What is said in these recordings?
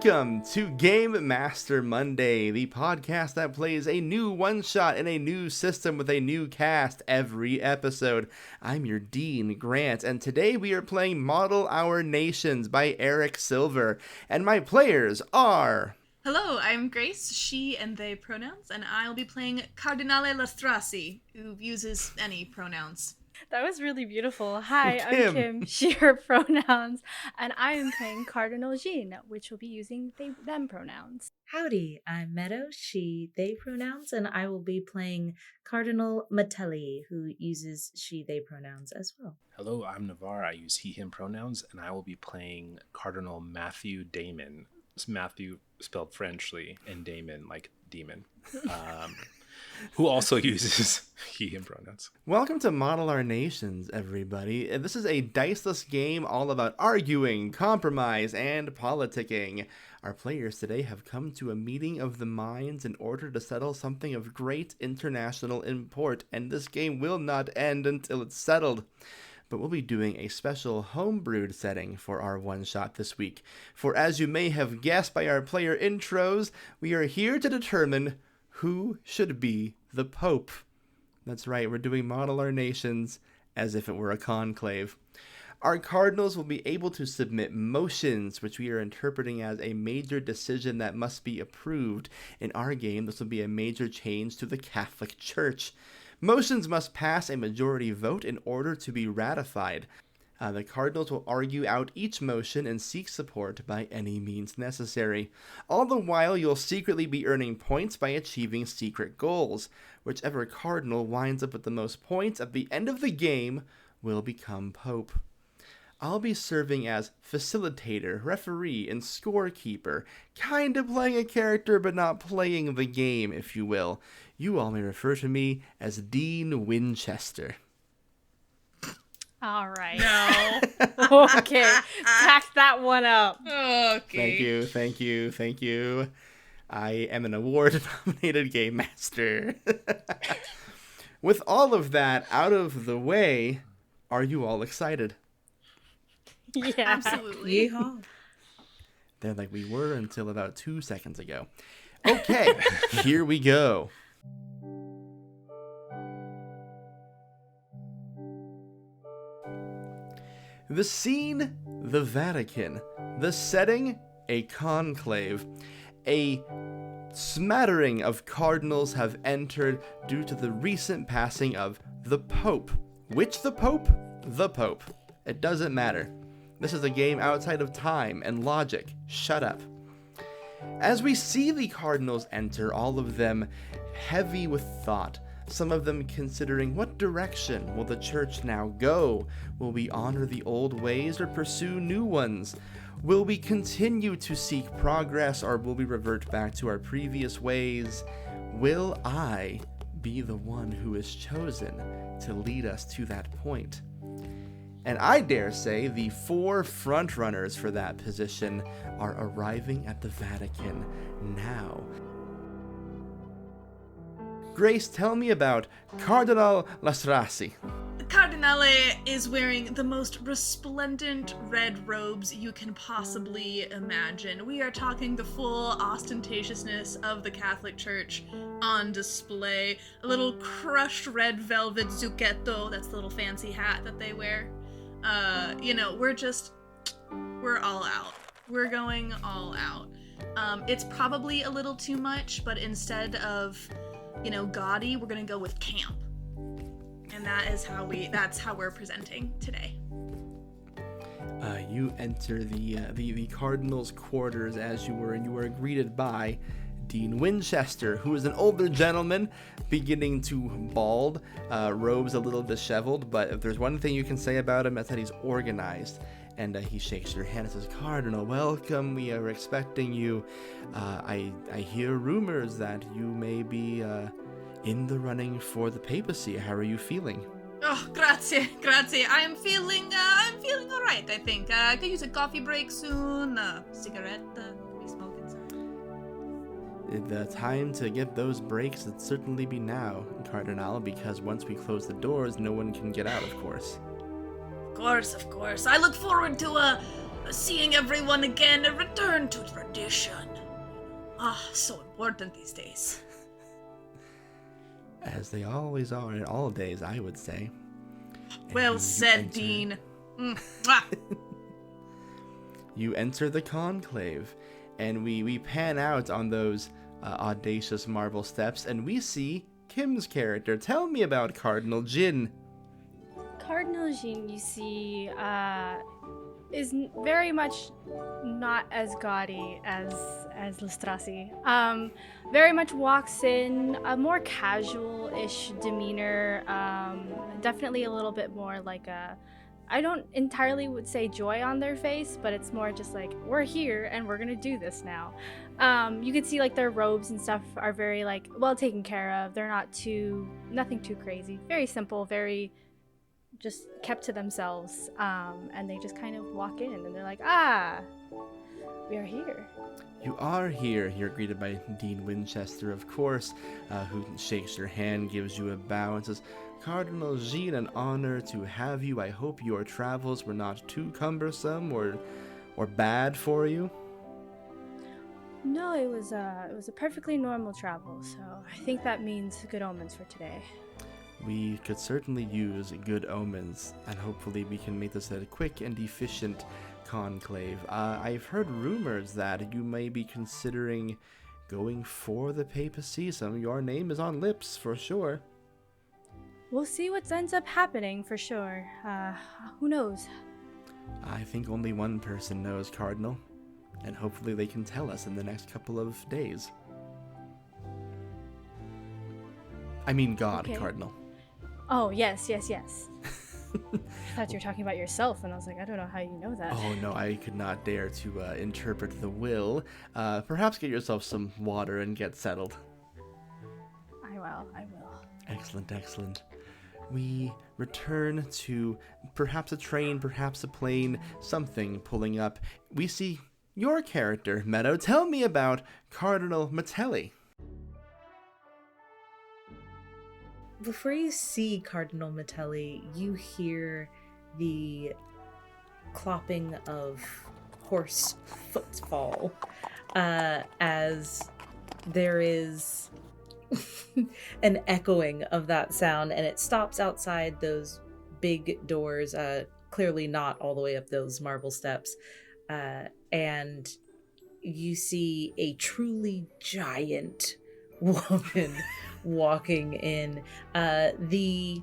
Welcome to Game Master Monday, the podcast that plays a new one-shot in a new system with a new cast every episode. I'm your Dean Grant, and today we are playing Model Our Nations by Eric Silver, and my players are... Hello, I'm Grace, she and they pronouns, and I'll be playing Cardinale Lastrasi, who uses any pronouns. That was really beautiful. Hi, I'm Kim, she, her pronouns, and I am playing Cardinal Jean, which will be using they, them pronouns. Howdy, I'm Meadow, she, they pronouns, and I will be playing Cardinal Matelli, who uses she, they pronouns as well. Hello, I'm Navarre, I use he, him pronouns, and I will be playing Cardinal Matthew Damon. It's Matthew spelled Frenchly, and Damon like demon. Who also uses he, him pronouns. Welcome to Model Our Nations, everybody. This is a diceless game all about arguing, compromise, and politicking. Our players today have come to a meeting of the minds in order to settle something of great international import, and this game will not end until it's settled. But we'll be doing a special homebrewed setting for our one-shot this week. For as you may have guessed by our player intros, we are here to determine who should be the Pope. That's right, we're doing Model Our Nations as if it were a conclave. Our Cardinals will be able to submit motions, which we are interpreting as a major decision that must be approved. In our game, this will be a major change to the Catholic Church. Motions must pass a majority vote in order to be ratified. The Cardinals will argue out each motion and seek support by any means necessary. All the while, you'll secretly be earning points by achieving secret goals. Whichever Cardinal winds up with the most points at the end of the game will become Pope. I'll be serving as facilitator, referee, and scorekeeper, kind of playing a character but not playing the game, if you will. You all may refer to me as Dean Winchester. All right. No. Okay, pack that one up. Okay. Thank you. I am an award-nominated game master. With all of that out of the way, are you all excited? Yeah. Absolutely. Yeehaw. They're like we were until about 2 seconds ago. Okay, here we go. The scene, the Vatican. The setting, a conclave. A smattering of cardinals have entered due to the recent passing of the Pope. Which the Pope? The Pope. It doesn't matter. This is a game outside of time and logic. Shut up. As we see the cardinals enter, all of them heavy with thought, some of them considering what direction will the church now go? Will we honor the old ways or pursue new ones? Will we continue to seek progress or will we revert back to our previous ways? Will I be the one who is chosen to lead us to that point? And I dare say the 4 frontrunners for that position are arriving at the Vatican now. Grace, tell me about Cardinal Lastrasi. The Cardinale is wearing the most resplendent red robes you can possibly imagine. We are talking the full ostentatiousness of the Catholic Church on display. A little crushed red velvet zucchetto, that's the little fancy hat that they wear. We're all out. We're going all out. It's probably a little too much, but instead of, gaudy, we're gonna go with camp. And that's how we're presenting today. You enter the Cardinals' quarters as you were, and you are greeted by Dean Winchester, who is an older gentleman, beginning to bald, robes a little disheveled, but if there's one thing you can say about him, that's that he's organized. And he shakes your hand and says, Cardinal, welcome, we are expecting you. I hear rumors that you may be in the running for the papacy. How are you feeling? Oh, grazie. I'm feeling all right, I think. I could use a coffee break soon, cigarette, we smoking some. The time to get those breaks would certainly be now, Cardinal, because once we close the doors, no one can get out, of course. Of course. I look forward to seeing everyone again, a return to tradition. So important these days. As they always are in all days, I would say. Well you said, enter- Dean. Mwah. You enter the Conclave, and we pan out on those audacious marble steps, and we see Kim's character. Tell me about Cardinal Jin. Cardinal Jean, you see, is very much not as gaudy as Lustrasi. Very much walks in a more casual-ish demeanor. Definitely a little bit more like I don't entirely would say joy on their face, but it's more just like, we're here and we're gonna do this now. You can see like their robes and stuff are very like well taken care of. They're nothing too crazy. Very simple, very just kept to themselves. And they just kind of walk in and they're like, we are here. You are here. You're greeted by Dean Winchester, of course, who shakes your hand, gives you a bow, and says, Cardinal Jean, an honor to have you. I hope your travels were not too cumbersome or bad for you. No, it was a perfectly normal travel, so I think that means good omens for today. We could certainly use good omens, and hopefully we can make this a quick and efficient conclave. I've heard rumors that you may be considering going for the papacy. Your name is on lips, for sure. We'll see what ends up happening, for sure. Who knows? I think only one person knows, Cardinal, and hopefully they can tell us in the next couple of days. I mean God, Okay. Cardinal. Oh, yes. I thought you were talking about yourself, and I was like, I don't know how you know that. Oh no, I could not dare to interpret the will. Perhaps get yourself some water and get settled. I will. Excellent. We return to perhaps a train, perhaps a plane, something pulling up. We see your character, Meadow. Tell me about Cardinal Metelli. Before you see Cardinal Metelli, you hear the clopping of horse footfall as there is an echoing of that sound, and it stops outside those big doors, clearly not all the way up those marble steps, and you see a truly giant woman walking in. The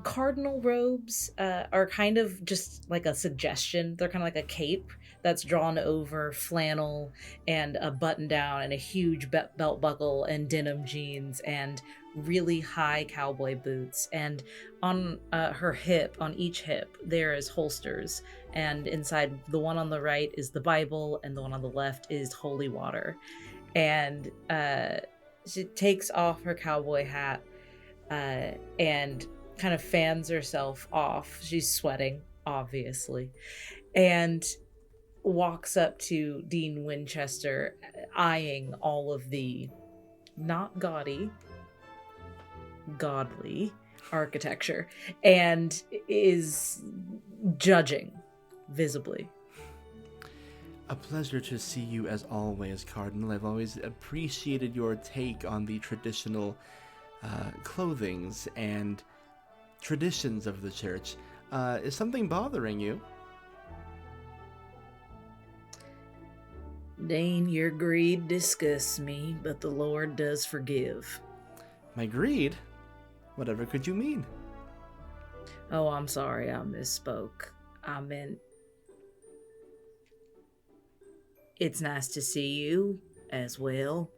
cardinal robes are kind of just like a suggestion. They're kind of like a cape that's drawn over flannel and a button down and a huge belt buckle and denim jeans and really high cowboy boots. And on her hip, on each hip, there is holsters. And inside, the one on the right is the Bible and the one on the left is holy water. And she takes off her cowboy hat and kind of fans herself off. She's sweating, obviously. And walks up to Dean Winchester, eyeing all of the not gaudy, godly architecture, and is judging visibly. A pleasure to see you as always, Cardinal. I've always appreciated your take on the traditional clothings and traditions of the church. Is something bothering you? Dane, your greed disgusts me, but the Lord does forgive. My greed? Whatever could you mean? Oh, I'm sorry, I misspoke. I meant it's nice to see you as well.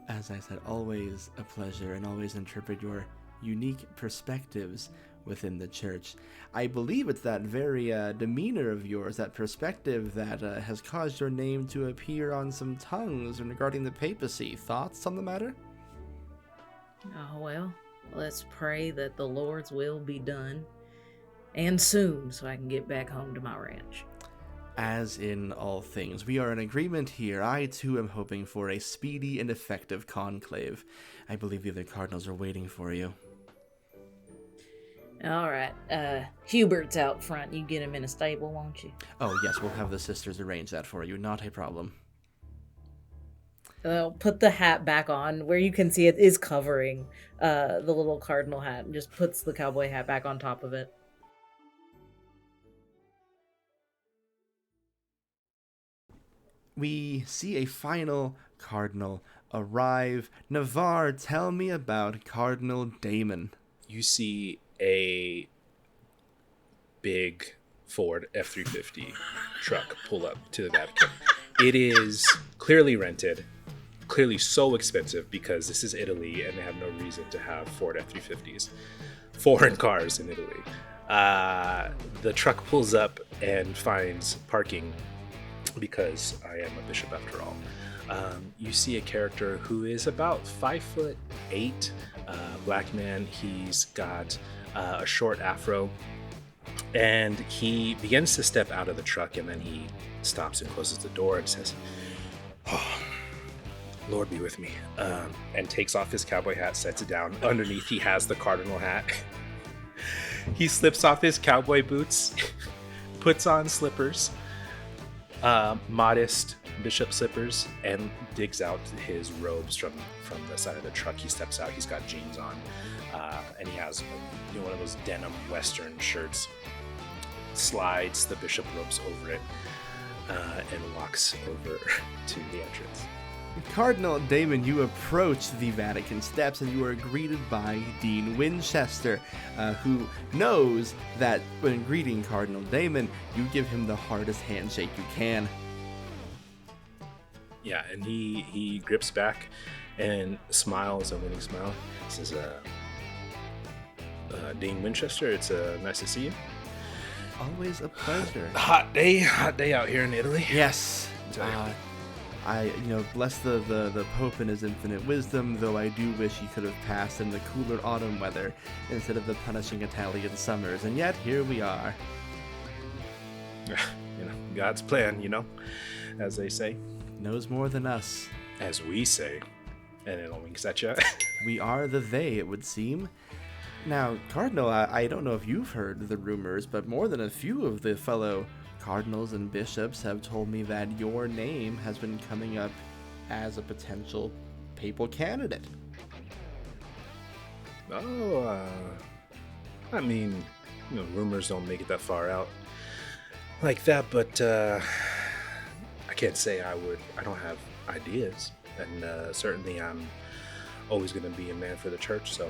As I said, always a pleasure, and always interpret your unique perspectives within the church. I believe it's that very demeanor of yours, that perspective, that has caused your name to appear on some tongues regarding the papacy. Thoughts on the matter? Oh, well, let's pray that the Lord's will be done, and soon, so I can get back home to my ranch. As in all things, we are in agreement here. I, too, am hoping for a speedy and effective conclave. I believe the other cardinals are waiting for you. All right. Hubert's out front. You get him in a stable, won't you? Oh, yes, we'll have the sisters arrange that for you. Not a problem. I'll put the hat back on where you can see it is covering the little cardinal hat and just puts the cowboy hat back on top of it. We see a final cardinal arrive. Navarre, tell me about Cardinal Damon. You see a big Ford F-350 truck pull up to the Vatican. It is clearly rented, clearly so expensive because this is Italy and they have no reason to have Ford F-350s. Foreign cars in Italy. The truck pulls up and finds parking because I am a bishop after all. You see a character who is about 5'8", black man. He's got a short afro, and he begins to step out of the truck, and then he stops and closes the door and says, "Oh, Lord be with me," and takes off his cowboy hat, sets it down. Underneath, he has the cardinal hat. He slips off his cowboy boots, puts on slippers, modest bishop slippers, and digs out his robes from the side of the truck. He steps out. He's got jeans on, and he has one of those denim western shirts. Slides the bishop robes over it, and walks over to the entrance. Cardinal Damon, you approach the Vatican steps and you are greeted by Dean Winchester, who knows that when greeting Cardinal Damon, you give him the hardest handshake you can. Yeah, and he grips back and smiles a winning smile. He says, Dean Winchester, it's nice to see you. Always a pleasure. Hot day out here in Italy. Yes. I bless the Pope and his infinite wisdom, though I do wish he could have passed in the cooler autumn weather instead of the punishing Italian summers, and yet here we are. God's plan, as they say. Knows more than us. As we say, and it winks at you. We are the they, it would seem. Now, Cardinal, I don't know if you've heard the rumors, but more than a few of the fellow cardinals and bishops have told me that your name has been coming up as a potential papal candidate. Oh, I mean, rumors don't make it that far out like that, but I can't say I would. I don't have ideas, and certainly I'm always going to be a man for the church, so,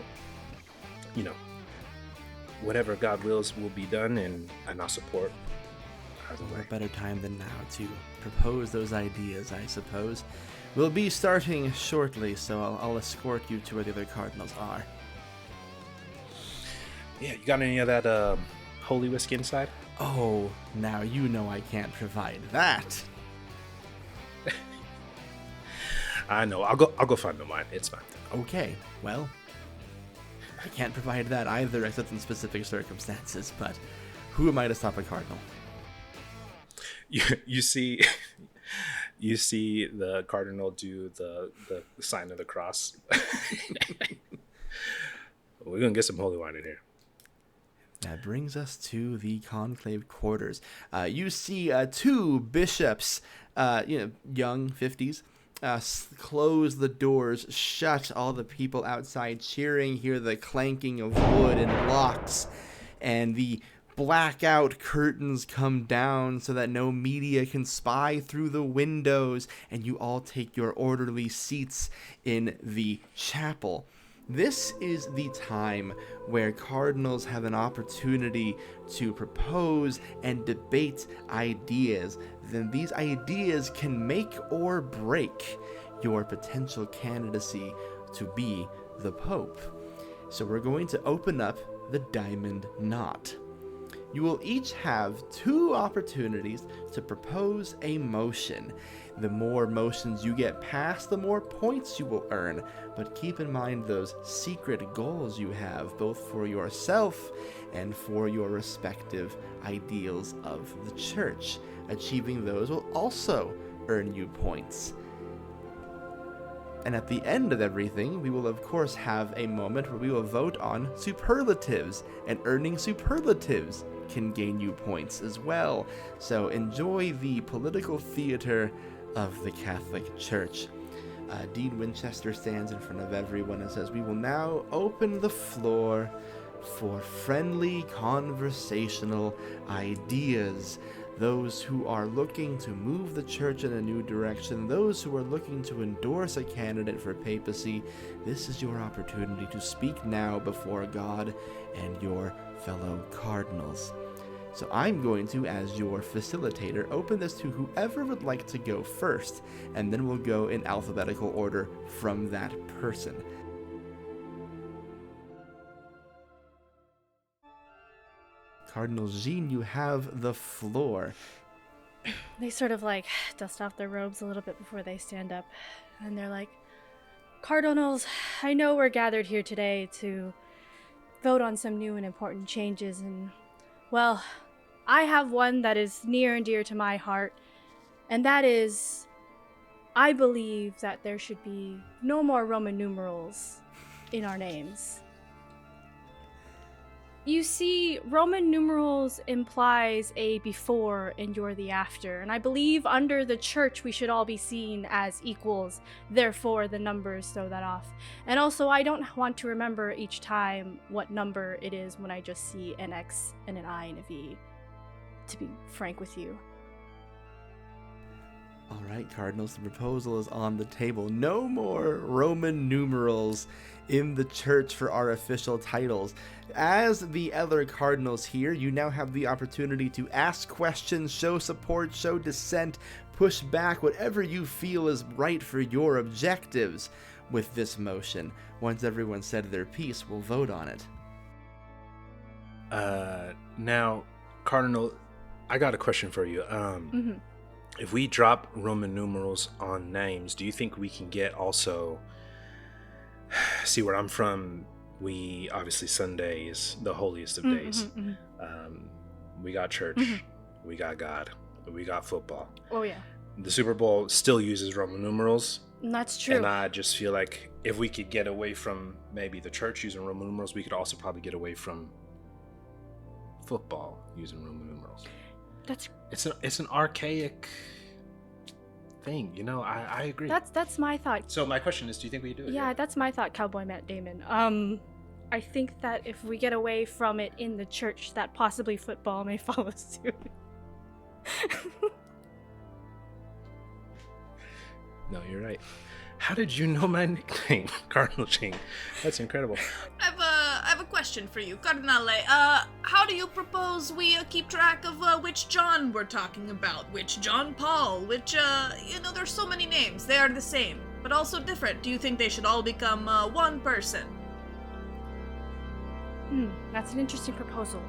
whatever God wills will be done, and I'll support. What better time than now to propose those ideas, I suppose. We'll be starting shortly, so I'll escort you to where the other cardinals are. Yeah, you got any of that holy whiskey inside? Oh, now you know I can't provide that. I know. I'll go find the wine. It's fine. Okay, well, I can't provide that either, except in specific circumstances. But who am I to stop a cardinal? You see the cardinal do the sign of the cross. We're gonna get some holy wine in here. That brings us to the conclave quarters. You see two bishops, young 50s, close the doors, shut all the people outside cheering, hear the clanking of wood and locks, and the blackout curtains come down so that no media can spy through the windows, and you all take your orderly seats in the chapel. This is the time where cardinals have an opportunity to propose and debate ideas. Then these ideas can make or break your potential candidacy to be the Pope. So we're going to open up the diamond knot. You will each have 2 opportunities to propose a motion. The more motions you get past, the more points you will earn. But keep in mind those secret goals you have, both for yourself and for your respective ideals of the church. Achieving those will also earn you points. And at the end of everything, we will of course have a moment where we will vote on superlatives, and earning superlatives can gain you points as well. So enjoy the political theater of the Catholic Church. Dean Winchester stands in front of everyone and says, "We will now open the floor for friendly conversational ideas. Those who are looking to move the church in a new direction, those who are looking to endorse a candidate for papacy, this is your opportunity to speak now before God and your fellow cardinals." So I'm going to, as your facilitator, open this to whoever would like to go first, and then we'll go in alphabetical order from that person. Cardinal Jean, you have the floor. They sort of like dust off their robes a little bit before they stand up. And they're like, "Cardinals, I know we're gathered here today to vote on some new and important changes. And, well, I have one that is near and dear to my heart. And that is, I believe that there should be no more Roman numerals in our names. You see, Roman numerals implies a before and you're the after, and I believe under the church we should all be seen as equals, therefore the numbers throw that off. And also, I don't want to remember each time what number it is when I just see an X and an I and a V, to be frank with you. All right, Cardinals, the proposal is on the table. No more Roman numerals in the church for our official titles. As the other Cardinals here, you now have the opportunity to ask questions, show support, show dissent, push back, whatever you feel is right for your objectives with this motion. Once everyone said their piece, we'll vote on it. Now, Cardinal, I got a question for you. If we drop Roman numerals on names, do you think we can get also... See, where I'm from, we obviously Sunday is the holiest of days. We got church, we got God, we got football. Oh, yeah. The Super Bowl still uses Roman numerals. That's true. And I just feel like if we could get away from maybe the church using Roman numerals, we could also probably get away from football using Roman numerals. It's an archaic thing, you know. I agree. That's my thought. So my question is, do you think we could do it? Yeah, that's my thought, Cowboy Matt Damon. I think that if we get away from it in the church, that possibly football may follow suit. No, you're right. How did you know my nickname, Cardinal Ching? That's incredible. I have a question for you, Cardinale. How do you propose we keep track of which John we're talking about? Which John Paul? Which, there's so many names. They are the same, but also different. Do you think they should all become one person? That's an interesting proposal.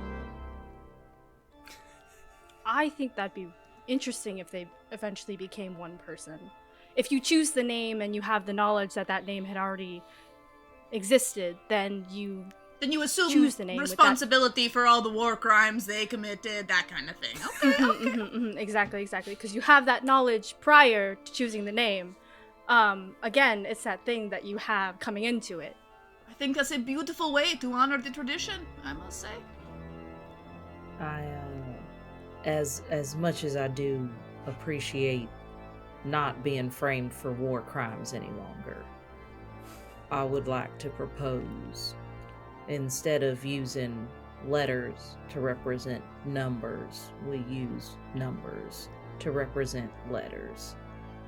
I think that'd be interesting if they eventually became one person. If you choose the name and you have the knowledge that that name had already existed, then you assume choose the name responsibility for all the war crimes they committed, that kind of thing. Okay. Exactly, because you have that knowledge prior to choosing the name. Again, it's that thing that you have coming into it. I think that's a beautiful way to honor the tradition, I must say. As much as I do appreciate not being framed for war crimes any longer, I would like to propose, instead of using letters to represent numbers, we use numbers to represent letters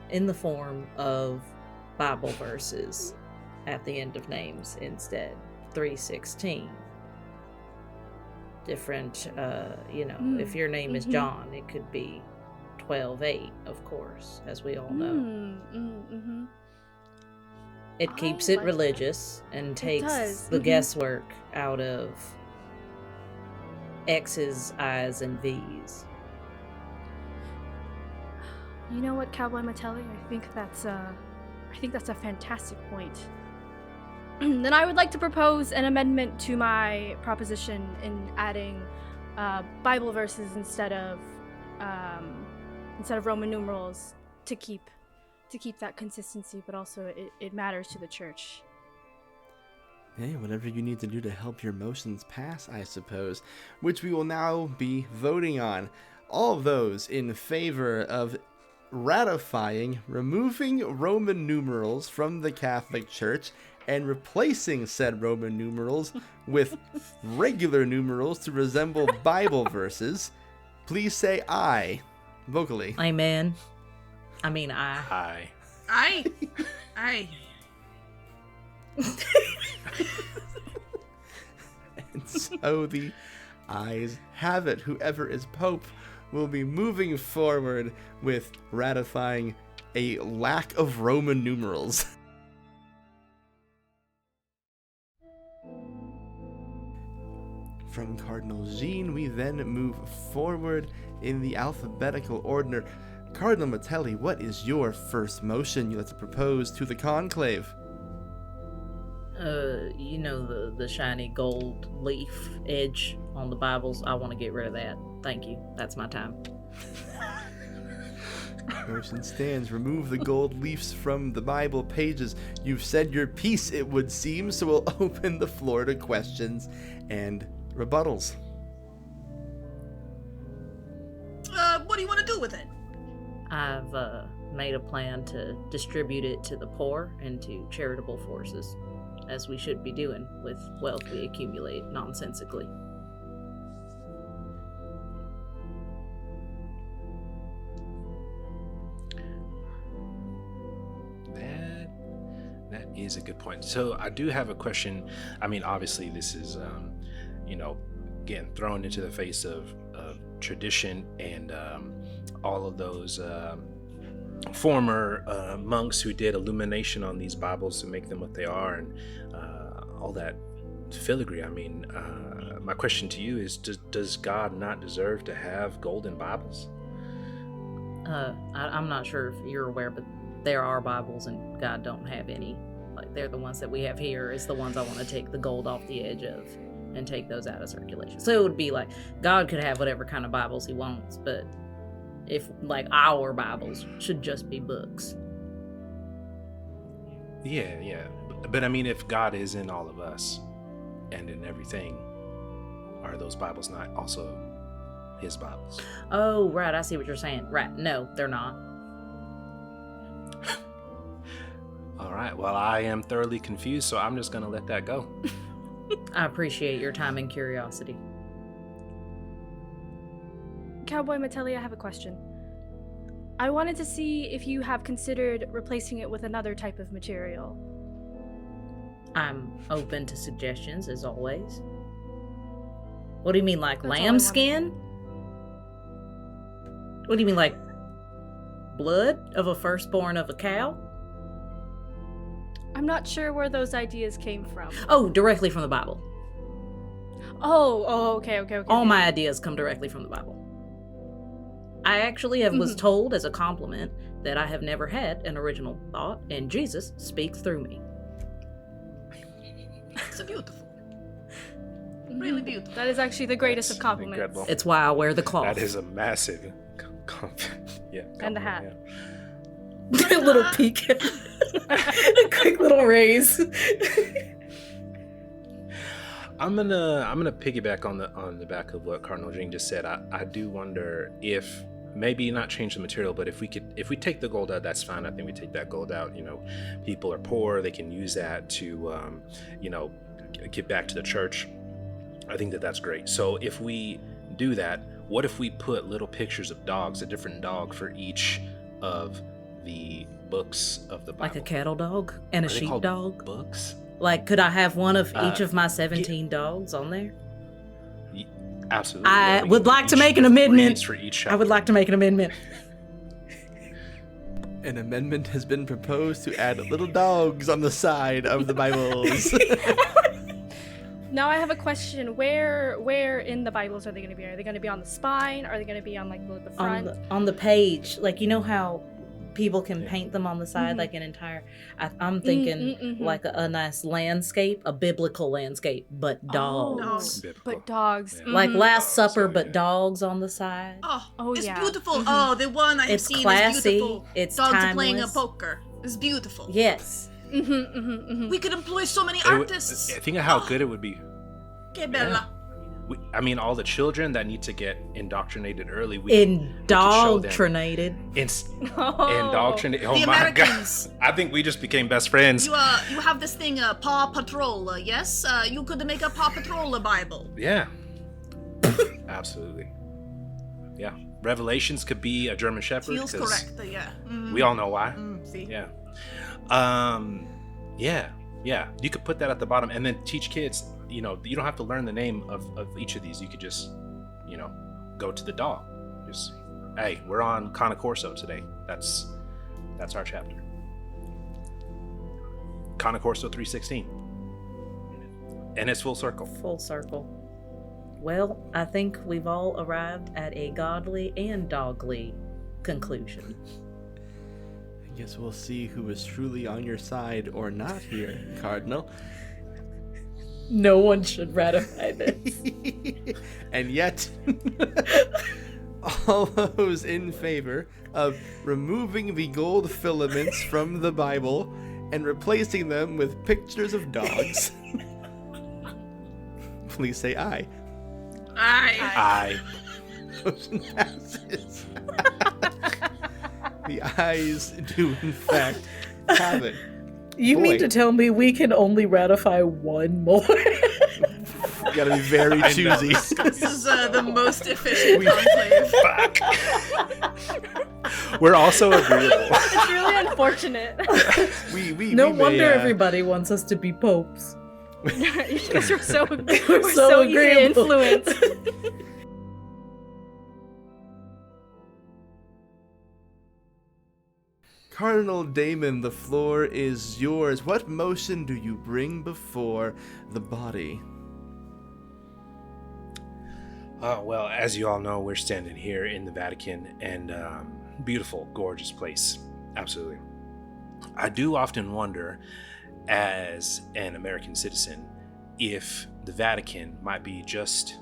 in the form of Bible verses at the end of names instead. 3:16. Different, if your name is John, it could be 12:8, of course, as we all know. It keeps it religious and takes the guesswork out of X's, I's, and V's. You know what, Cowboy Matelli? I think that's a fantastic point. Then I would like to propose an amendment to my proposition in adding Bible verses instead of Roman numerals to keep to keep that consistency, but also it matters to the church. Hey, whatever you need to do to help your motions pass, I suppose, which we will now be voting on. All those in favor of ratifying removing Roman numerals from the Catholic Church and replacing said Roman numerals with regular numerals to resemble Bible verses, please say aye vocally. Amen. I mean, I. Hi. I. And so the ayes have it. Whoever is Pope will be moving forward with ratifying a lack of Roman numerals. From Cardinal Jean, we then move forward in the alphabetical order. Cardinal Metelli, what is your first motion you'd like to propose to the conclave? You know the shiny gold leaf edge on the Bibles. I want to get rid of that. Thank you. That's my time. Motion stands. Remove the gold leaves from the Bible pages. You've said your piece, it would seem, so we'll open the floor to questions and rebuttals. What do you want to do with it? I've made a plan to distribute it to the poor and to charitable forces, as we should be doing with wealth we accumulate nonsensically. That is a good point. So I do have a question. I mean, obviously this is, getting thrown into the face of tradition and all of those former monks who did illumination on these Bibles to make them what they are, and all that filigree. I mean, my question to you is, does God not deserve to have golden Bibles? I'm not sure if you're aware, but there are Bibles and God don't have any. Like, they're the ones that we have here is the ones I want to take the gold off the edge of and take those out of circulation. So it would be like, God could have whatever kind of Bibles he wants, but if, like, our Bibles should just be books. Yeah. But I mean, if God is in all of us and in everything, are those Bibles not also his Bibles? Oh, right, I see what you're saying. Right, no, they're not. All right, well, I am thoroughly confused, so I'm just going to let that go. I appreciate your time and curiosity. Cowboy Metelli, I have a question. I wanted to see if you have considered replacing it with another type of material. I'm open to suggestions, as always. What do you mean, like That's all I lambskin? What do you mean, like blood of a firstborn of a cow? I'm not sure where those ideas came from. Oh, directly from the Bible. Oh, okay. All my ideas come directly from the Bible. I actually was told as a compliment that I have never had an original thought, and Jesus speaks through me. It's beautiful. Really beautiful. That is actually the greatest That's of compliments. incredible. It's why I wear the cloth. That is a massive compliment. Yeah. And the hat. Yeah. A little peek. A quick little raise. I'm gonna piggyback on the back of what Cardinal Jean just said. I do wonder if maybe not change the material, but if we take the gold out, that's fine. I think we take that gold out. You know, people are poor; they can use that to give back to the church. I think that's great. So if we do that, what if we put little pictures of dogs, a different dog for each of the books of the Bible? Like a cattle dog and a Are they sheep called dog? Books? Like, could I have one of each of my 17 dogs on there? Absolutely. I We would can like to each make an breeds amendment. for each I would like to make an amendment. An amendment has been proposed to add little dogs on the side of the Bibles. Now I have a question. Where in the Bibles are they going to be? Are they going to be on the spine? Are they going to be on like the front? On the page. Like, you know how people can paint them on the side like an entire. I'm thinking like a nice landscape, a biblical landscape, but dogs. But dogs. Yeah. Like Last Supper, so, but yeah. dogs on the side. Oh, it's yeah. beautiful. Oh, the one I have It's seen classy, is beautiful. it's Dogs are playing a timeless. poker. It's beautiful. Yes. We could employ so many It would- artists. think of how good it would be. Que bella. I mean, all the children that need to get indoctrinated early. We could show them. Indoctrinated. Indoctrinated. Oh The my Americans. god! I think we just became best friends. You have this thing, Paw Patrol, yes? You could make a Paw Patrol Bible. Yeah. Absolutely. Yeah. Revelations could be a German Shepherd. Feels 'cause correct, yeah. We all know why. See? Yeah. Yeah. You could put that at the bottom and then teach kids, you don't have to learn the name of each of these. You could just, go to the dog. Just, hey, we're on Cane Corso today. That's our chapter. Cane Corso 316. And it's full circle. Full circle. Well, I think we've all arrived at a godly and dogly conclusion. I guess we'll see who is truly on your side or not here, Cardinal. No one should ratify this. And yet, all those in favor of removing the gold filaments from the Bible and replacing them with pictures of dogs, please say aye. Aye. Motion passes. The ayes do, in fact, have it. You Boy. mean to tell me we can only ratify one more? You gotta be very I know. choosy. This is the most efficient conclave. We're also agreeable. It's really unfortunate. No we may, wonder everybody wants us to be popes. You guys are so so easy to agreeable. influence. Cardinal Damon, the floor is yours. What motion do you bring before the body? Well, as you all know, we're standing here in the Vatican, and beautiful, gorgeous place. Absolutely. I do often wonder, as an American citizen, if the Vatican might be just,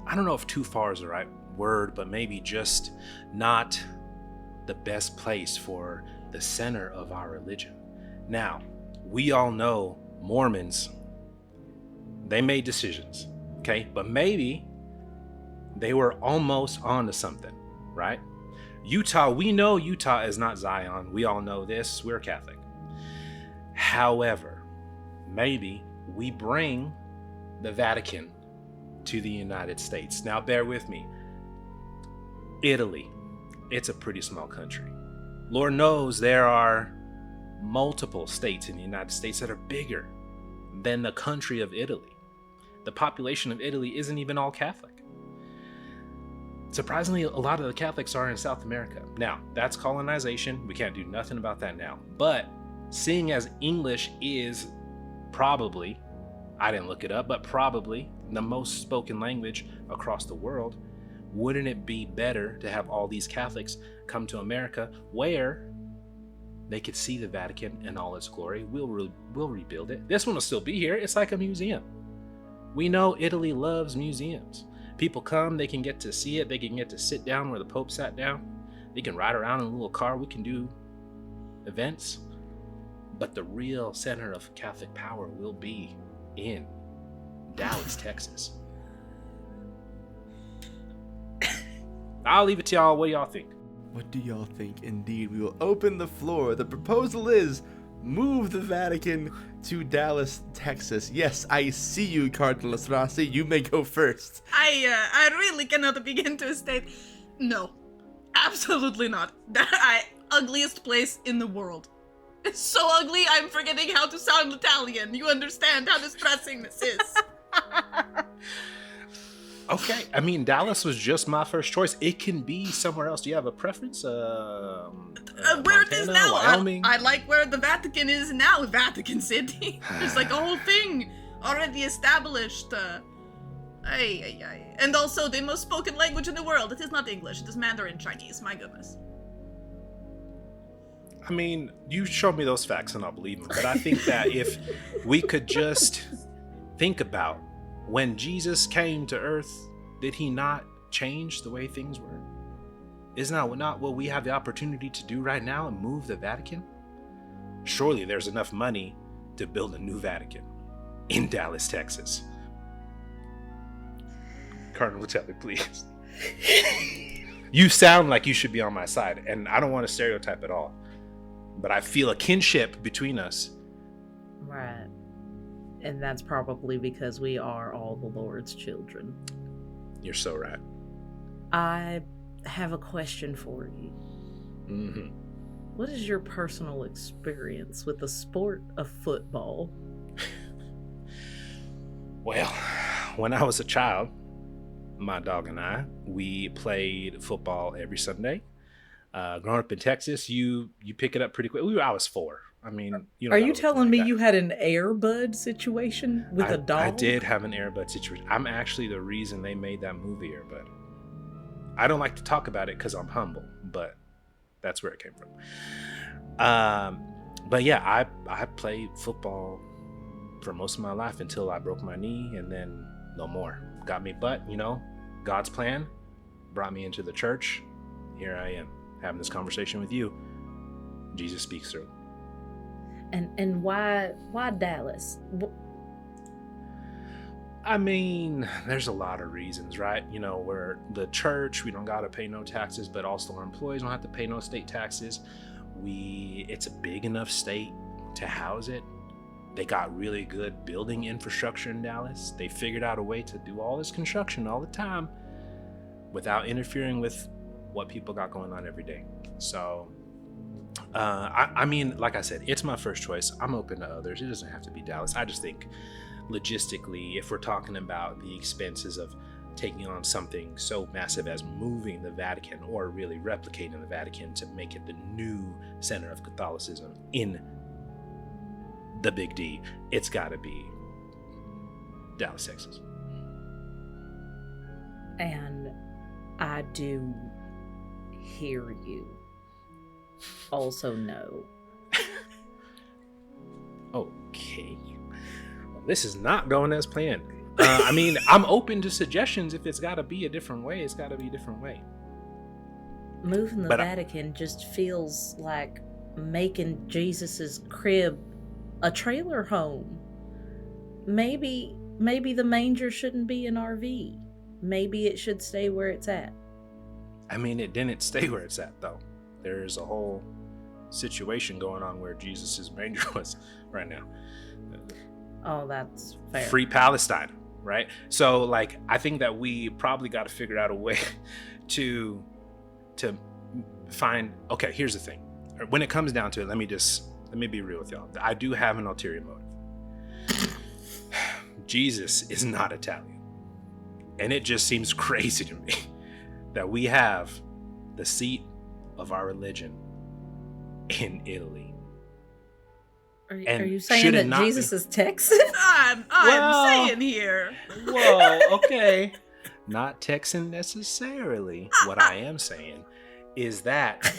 I don't know if too far is the right word, but maybe just not the best place for the center of our religion. Now, we all know Mormons, they made decisions, okay? But maybe they were almost onto something, right? Utah, we know Utah is not Zion. We all know this. We're Catholic. However, maybe we bring the Vatican to the United States. Now, bear with me. Italy, it's a pretty small country. Lord knows there are multiple states in the United States that are bigger than the country of Italy. The population of Italy isn't even all Catholic. Surprisingly, a lot of the Catholics are in South America. Now, that's colonization. We can't do nothing about that now. But seeing as English is probably, I didn't look it up, but probably the most spoken language across the world, wouldn't it be better to have all these Catholics come to America where they could see the Vatican in all its glory? We'll rebuild it. This one will still be here. It's like a museum. We know Italy loves museums. People come, they can get to see it. They can get to sit down where the Pope sat down. They can ride around in a little car. We can do events. But the real center of Catholic power will be in Dallas, Texas. I'll leave it to y'all. What do y'all think? What do y'all think? Indeed, we will open the floor. The proposal is move the Vatican to Dallas, Texas. Yes, I see you, Cardinal Rossi. You may go first. I really cannot begin to state. No, absolutely not. Ugliest place in the world. It's so ugly, I'm forgetting how to sound Italian. You understand how distressing this is. Okay, I mean, Dallas was just my first choice. It can be somewhere else. Do you have a preference? Where it is Montana, now. Wyoming? I like where the Vatican is now, Vatican City. There's like a whole thing already established. And also the most spoken language in the world. It is not English, it is Mandarin Chinese, my goodness. I mean, you show me those facts and I'll believe them. But I think that if we could just think about when Jesus came to earth, did he not change the way things were? Isn't that not what we have the opportunity to do right now and move the Vatican? Surely there's enough money to build a new Vatican in Dallas, Texas. Cardinal Vitelli, please. You sound like you should be on my side, and I don't want to stereotype at all, but I feel a kinship between us. Right. And that's probably because we are all the Lord's children. You're so right. I have a question for you. Mm-hmm. What is your personal experience with the sport of football? Well, when I was a child, my dog and I, we played football every Sunday. Growing up in Texas, you pick it up pretty quick. I was 4. I mean, are you telling me you had an Air Bud situation with a dog? I did have an Air Bud situation. I'm actually the reason they made that movie, Air Bud. I don't like to talk about it because I'm humble, but that's where it came from. But yeah, I played football for most of my life until I broke my knee, and then no more. Got me, but God's plan brought me into the church. Here I am having this conversation with you. Jesus speaks through. And why Dallas? I mean, there's a lot of reasons, right? We're the church, we don't gotta pay no taxes, but also our employees don't have to pay no state taxes. It's a big enough state to house it. They got really good building infrastructure in Dallas. They figured out a way to do all this construction all the time without interfering with what people got going on every day. So, I mean, like I said, it's my first choice. I'm open to others. It doesn't have to be Dallas. I just think logistically, if we're talking about the expenses of taking on something so massive as moving the Vatican or really replicating the Vatican to make it the new center of Catholicism in the big D, it's got to be Dallas, Texas. And I do hear you. Also, no. Okay. Well, this is not going as planned. I mean, I'm open to suggestions. If it's got to be a different way, it's got to be a different way. Moving the Vatican just feels like making Jesus's crib a trailer home. Maybe the manger shouldn't be an RV. Maybe it should stay where it's at. I mean, it didn't stay where it's at, though. There's a whole situation going on where Jesus's manger was right now. Oh, that's fair. Free Palestine, right? So, I think that we probably got to figure out a way to find. Okay, here's the thing. When it comes down to it, let me be real with y'all. I do have an ulterior motive. Jesus is not Italian, and it just seems crazy to me that we have the seat of our religion in Italy. Are you saying that Jesus is Texan? I'm saying here. Whoa, okay. Not Texan necessarily. What I am saying is that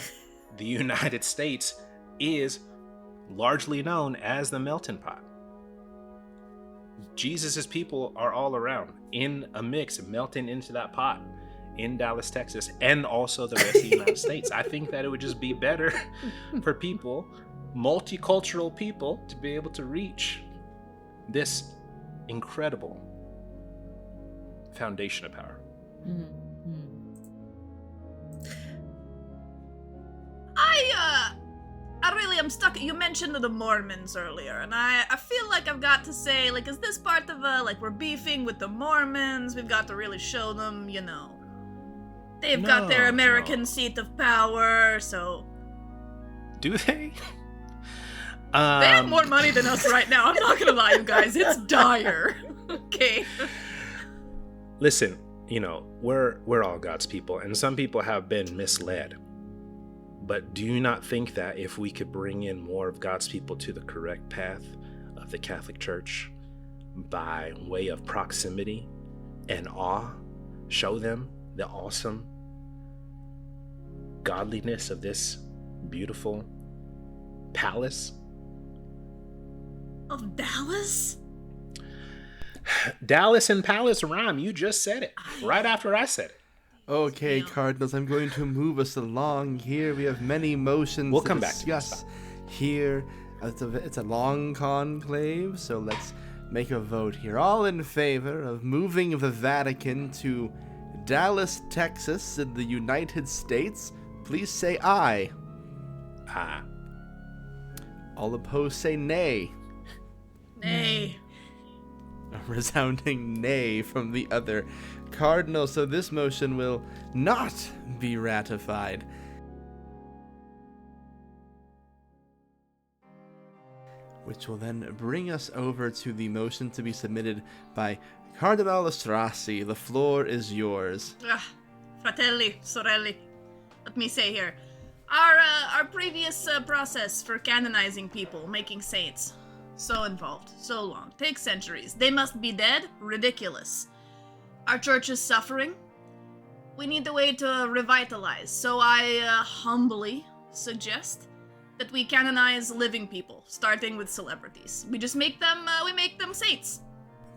the United States is largely known as the melting pot. Jesus's people are all around in a mix, melting into that pot in Dallas, Texas, and also the rest of the United States. I think that it would just be better for people, multicultural people, to be able to reach this incredible foundation of power. I really am stuck. You mentioned the Mormons earlier, and I feel like I've got to say, is this part of we're beefing with the Mormons? We've got to really show them, they've got their American seat of power, so. Do they? They have more money than us right now. I'm not gonna lie, you guys. It's dire. Okay. Listen, we're all God's people, and some people have been misled. But do you not think that if we could bring in more of God's people to the correct path of the Catholic Church by way of proximity and awe, show them the awesome godliness of this beautiful palace. Of Dallas? Dallas and palace rhyme. You just said it right after I said it. Okay, Yeah. Cardinals, I'm going to move us along here. We have many motions We'll to come back to this. discuss here. It's a long conclave, so let's make a vote here. All in favor of moving the Vatican to Dallas, Texas, in the United States, please say aye. Ah, All opposed say nay. Nay. A resounding nay from the other cardinal, so this motion will not be ratified. Which will then bring us over to the motion to be submitted by Cardinal Estrassi. The floor is yours. Fratelli, sorelli. Let me say here. Our previous process for canonizing people, making saints, so involved, so long, takes centuries. They must be dead? Ridiculous. Our church is suffering. We need a way to revitalize, so I humbly suggest that we canonize living people, starting with celebrities. We just make them saints.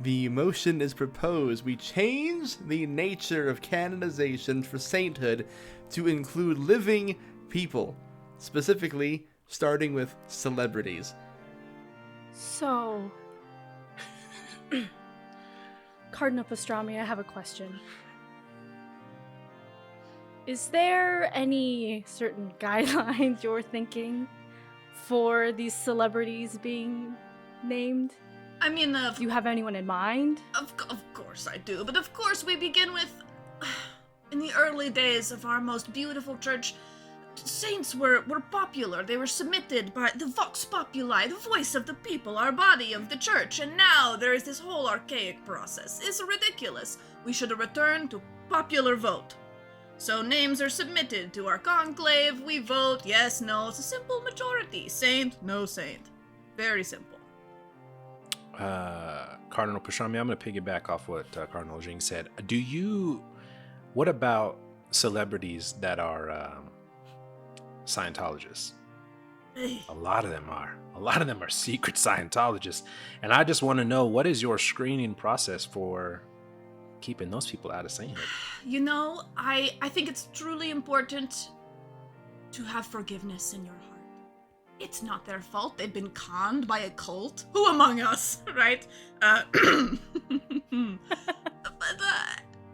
The motion is proposed. We change the nature of canonization for sainthood to include living people, specifically starting with celebrities. So, Cardinal Pastrami, I have a question. Is there any certain guidelines you're thinking for these celebrities being named? I mean, Do you have anyone in mind? Of course I do, but of course we begin with... In the early days of our most beautiful church, saints were popular. They were submitted by the vox populi, the voice of the people, our body of the church, and now there is this whole archaic process. It's ridiculous. We should return to popular vote. So names are submitted to our conclave, we vote, yes, no, it's a simple majority. Saint, no saint. Very simple. Cardinal Pastrami, I'm going to piggyback off what Cardinal Jing said. What about celebrities that are Scientologists? Hey. A lot of them are secret Scientologists. And I just want to know, what is your screening process for keeping those people out of sainthood? You know, I think it's truly important to have forgiveness in your heart. It's not their fault. They've been conned by a cult. Who among us, right? But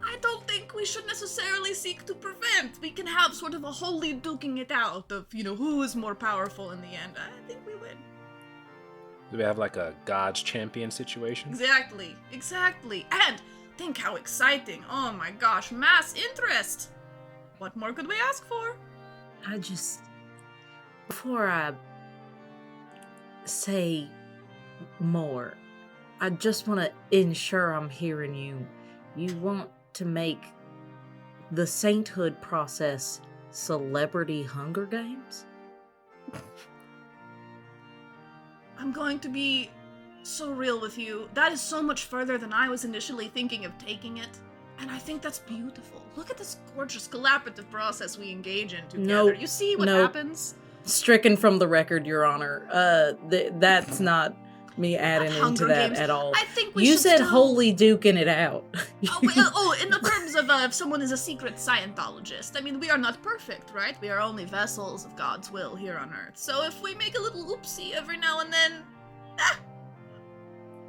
I don't think we should necessarily seek to prevent. We can have sort of a holy duking it out of, who is more powerful in the end. I think we win. Do we have like a God's champion situation? Exactly. And think how exciting. Oh my gosh, mass interest. What more could we ask for? Before I say more, I just want to ensure I'm hearing you. You want to make the sainthood process celebrity Hunger Games? I'm going to be so real with you. That is so much further than I was initially thinking of taking it. And I think that's beautiful. Look at this gorgeous collaborative process we engage in together. Nope. You see what Nope. happens? Stricken from the record, Your Honor. That's not me adding into Hunger that Games. at all. I think we You should said still... holy duking it out. In the terms of if someone is a secret Scientologist. I mean, we are not perfect, right? We are only vessels of God's will here on Earth. So if we make a little oopsie every now and then,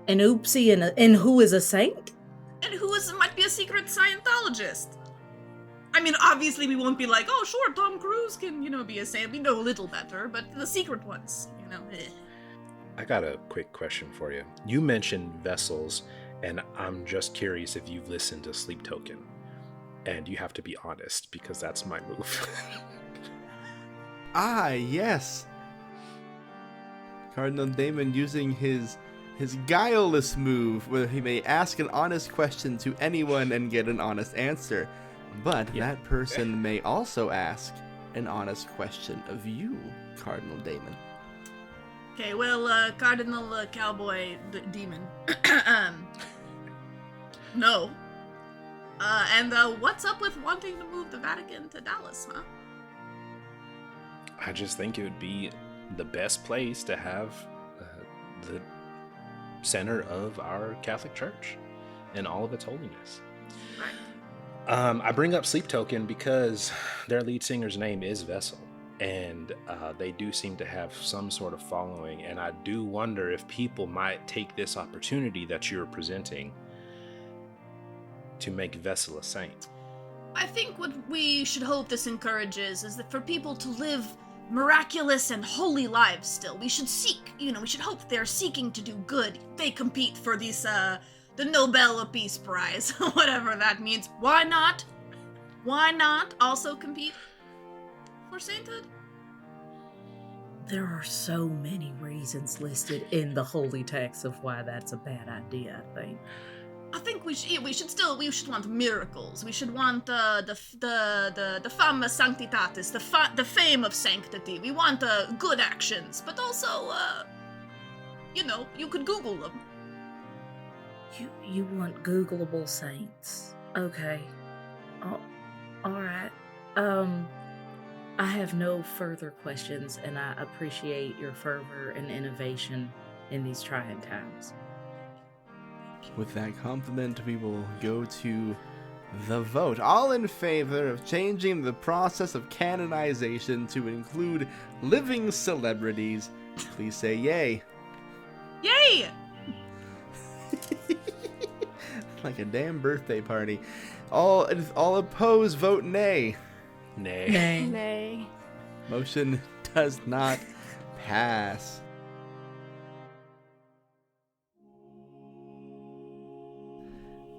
An oopsie and who is a saint? and might be a secret Scientologist? I mean, obviously we won't be like, oh, sure, Tom Cruise can, be a saint. We know a little better, but the secret ones, I got a quick question for you. You mentioned vessels, and I'm just curious if you've listened to Sleep Token. And you have to be honest, because that's my move. Ah, yes. Cardinal Damon using his guileless move where he may ask an honest question to anyone and get an honest answer. But that person may also ask an honest question of you, Cardinal Damon. Okay, well, Cardinal Cowboy Demon. No. And what's up with wanting to move the Vatican to Dallas, huh? I just think it would be the best place to have the center of our Catholic Church and all of its holiness. I bring up Sleep Token because their lead singer's name is Vessel, and they do seem to have some sort of following, and I do wonder if people might take this opportunity that you're presenting to make Vessel a saint. I think what we should hope this encourages is that for people to live miraculous and holy lives still, we should seek, we should hope they're seeking to do good. They compete for these, the Nobel Peace Prize, whatever that means. Why not? Why not also compete for sainthood? There are so many reasons listed in the holy text of why that's a bad idea, I think. I think we should want miracles. We should want the fama sanctitatis, the fame of sanctity. We want good actions, but also, you could Google them. You want Googleable saints? Okay. All right. I have no further questions, and I appreciate your fervor and innovation in these trying times. With that compliment, we will go to the vote. All in favor of changing the process of canonization to include living celebrities, please say yay. Yay! Like a damn birthday party. All opposed, vote nay. Nay. Nay. Motion does not pass.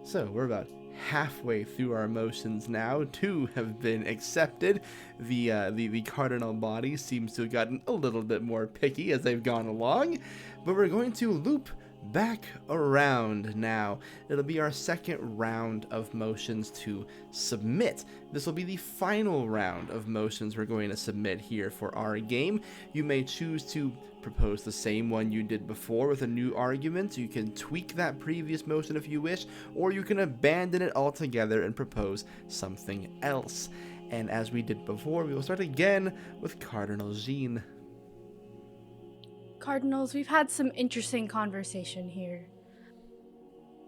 So we're about halfway through our motions now. 2 have been accepted. The cardinal body seems to have gotten a little bit more picky as they've gone along, but we're going to loop back around now. It'll be our second round of motions to submit. This will be the final round of motions we're going to submit here for our game. You may choose to propose the same one you did before with a new argument. You can tweak that previous motion if you wish, or you can abandon it altogether and propose something else. And as we did before, we will start again with Cardinal Jean. Cardinals, we've had some interesting conversation here.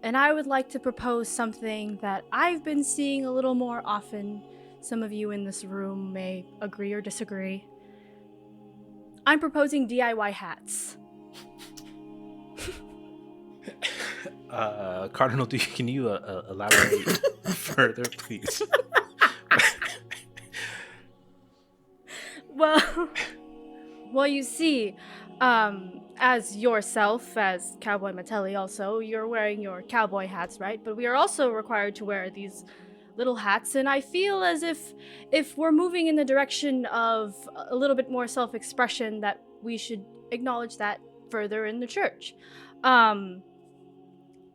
And I would like to propose something that I've been seeing a little more often. Some of you in this room may agree or disagree. I'm proposing DIY hats. Cardinal, can you elaborate further, please? Well, you see, as yourself, as Cowboy Mattelli also, you're wearing your cowboy hats, right? But we are also required to wear these little hats, and I feel as if we're moving in the direction of a little bit more self-expression, that we should acknowledge that further in the church. And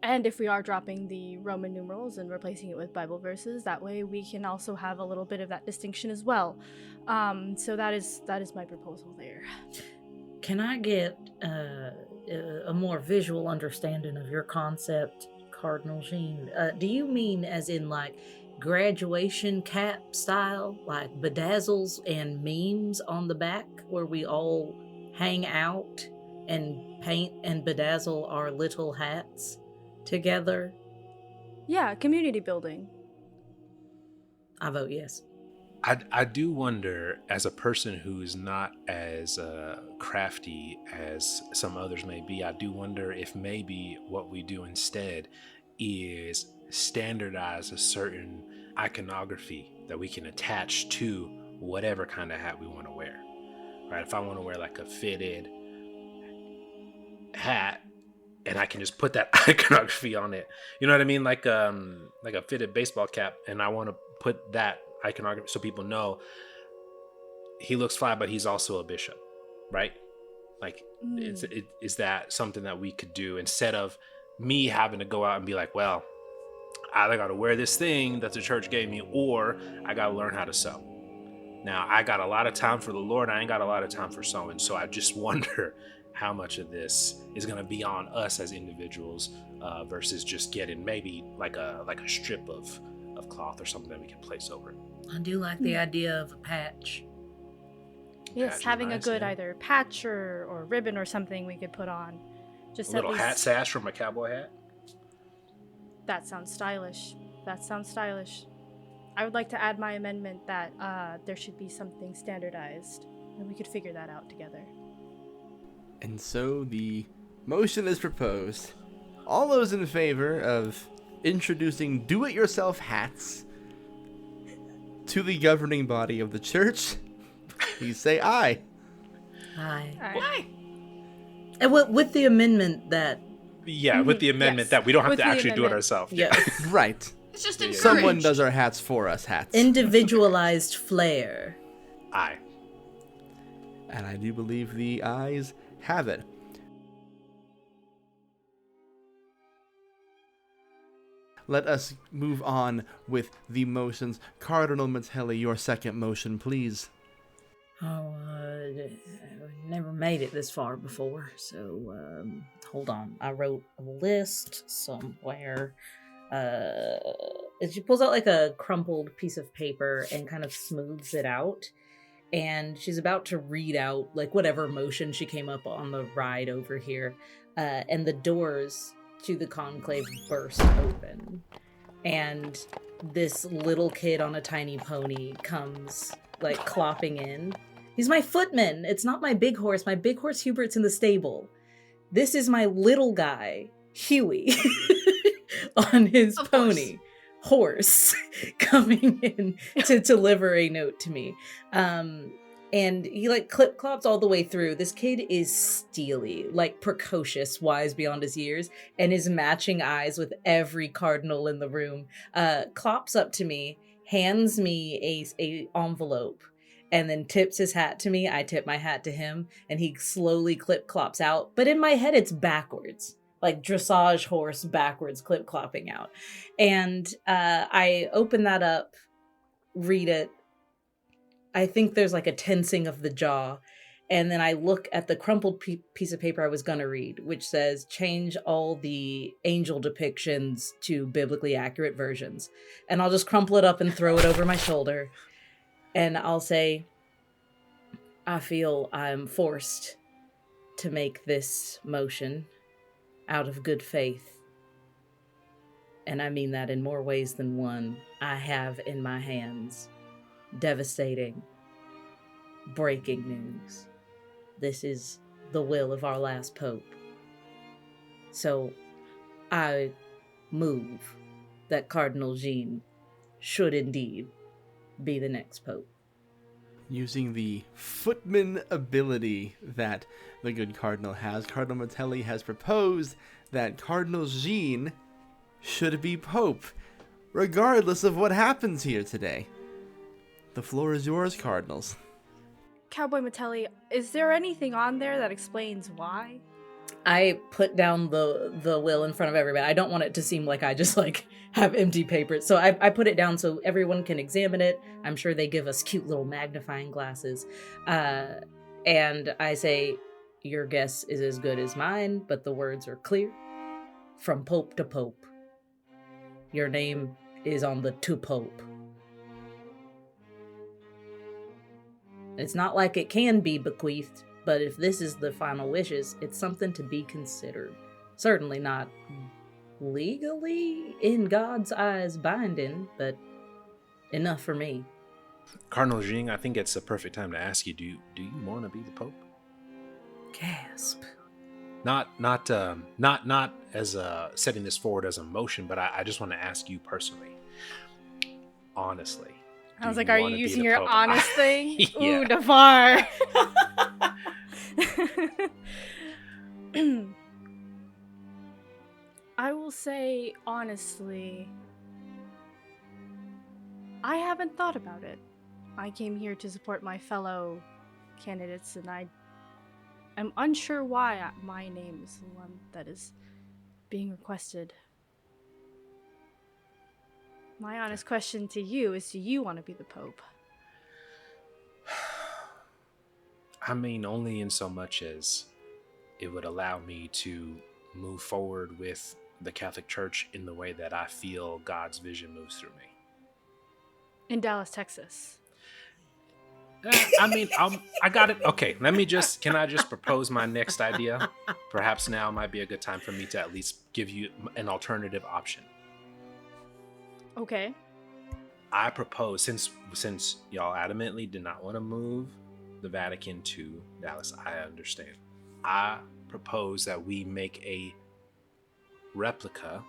if we are dropping the Roman numerals and replacing it with Bible verses, that way we can also have a little bit of that distinction as well. So that is my proposal there. Can I get a more visual understanding of your concept, Cardinal Jean? Do you mean as in like graduation cap style, like bedazzles and memes on the back where we all hang out and paint and bedazzle our little hats together? Yeah, community building. I vote yes. I do wonder, as a person who's not as crafty as some others may be, I do wonder if maybe what we do instead is standardize a certain iconography that we can attach to whatever kind of hat we want to wear. Right? If I want to wear like a fitted hat, and I can just put that iconography on it, you know what I mean? Like a fitted baseball cap, and I want to put that iconography so people know he looks fly, but he's also a bishop, right? Like, is that something that we could do instead of me having to go out and be like, well, I either got to wear this thing that the church gave me, or I got to learn how to sew. Now, I got a lot of time for the Lord. I ain't got a lot of time for sewing. So I just wonder how much of this is going to be on us as individuals versus just getting maybe like a strip of cloth or something that we can place over it. I do like the idea of a patch. Yes, patch is having nice, a good yeah. either patch or ribbon or something we could put on. Just A little at least, hat sash from a cowboy hat. That sounds stylish. That sounds stylish. I would like to add my amendment that there should be something standardized, and we could figure that out together. And so the motion is proposed. All those in favor of introducing do-it-yourself hats to the governing body of the church, please say aye. Hi. Hi. And with the amendment that Yeah, with the amendment Yes. that we don't have With to the actually do it amendment. ourselves. yes, Right. It's just Yeah. encouraged. Someone does our hats for us, hats. individualized flair. Aye. And I do believe the ayes have it. Let us move on with the motions. Cardinal Metelli, your second motion, please. Oh, never made it this far before, so hold on. I wrote a list somewhere. She pulls out like a crumpled piece of paper and kind of smooths it out, and she's about to read out like whatever motion she came up on the ride over here, and the doors to the conclave burst open, and this little kid on a tiny pony comes like clopping in. He's my footman. It's not my big horse. My big horse Hubert's in the stable. This is my little guy, Huey, on his Of pony horse coming in to deliver a note to me. And he like clip clops all the way through. This kid is steely, like precocious, wise beyond his years, and his matching eyes with every cardinal in the room. Clops up to me, hands me a envelope, and then tips his hat to me. I tip my hat to him, and he slowly clip clops out. But in my head, it's backwards, like dressage horse backwards, clip clopping out. And I open that up, read it. I think there's like a tensing of the jaw. And then I look at the crumpled piece of paper I was going to read, which says, change all the angel depictions to biblically accurate versions. And I'll just crumple it up and throw it over my shoulder. And I'll say, I feel I'm forced to make this motion out of good faith. And I mean that in more ways than one. I have in my hands devastating, breaking news. This is the will of our last pope. So I move that Cardinal Jean should indeed be the next pope. Using the footman ability that the good Cardinal has, Cardinal Metelli has proposed that Cardinal Jean should be pope, regardless of what happens here today. The floor is yours, Cardinals. Cowboy Metelli, is there anything on there that explains why? I put down the will in front of everybody. I don't want it to seem like I just like have empty paper. So I put it down so everyone can examine it. I'm sure they give us cute little magnifying glasses. And I say, your guess is as good as mine, but the words are clear. From Pope to Pope. Your name is on the to Pope. It's not like it can be bequeathed, but if this is the final wishes, it's something to be considered. Certainly not legally, in God's eyes, binding, but enough for me. Cardinal Jing, I think it's a perfect time to ask you, do you want to be the Pope? Gasp. Not as setting this forward as a motion, but I just want to ask you personally, honestly. I was do like, are you wanna be using the your Pope? honest thing? Yeah. Ooh, Nafar. I will say, honestly, I haven't thought about it. I came here to support my fellow candidates, and I'm unsure why my name is the one that is being requested. My honest question to you is, do you want to be the Pope? I mean, only in so much as it would allow me to move forward with the Catholic Church in the way that I feel God's vision moves through me. In Dallas, Texas. I mean, I got it. Okay, can I just propose my next idea? Perhaps now might be a good time for me to at least give you an alternative option. Okay. I propose, since y'all adamantly did not want to move the Vatican to Dallas, I understand. I propose that we make a replica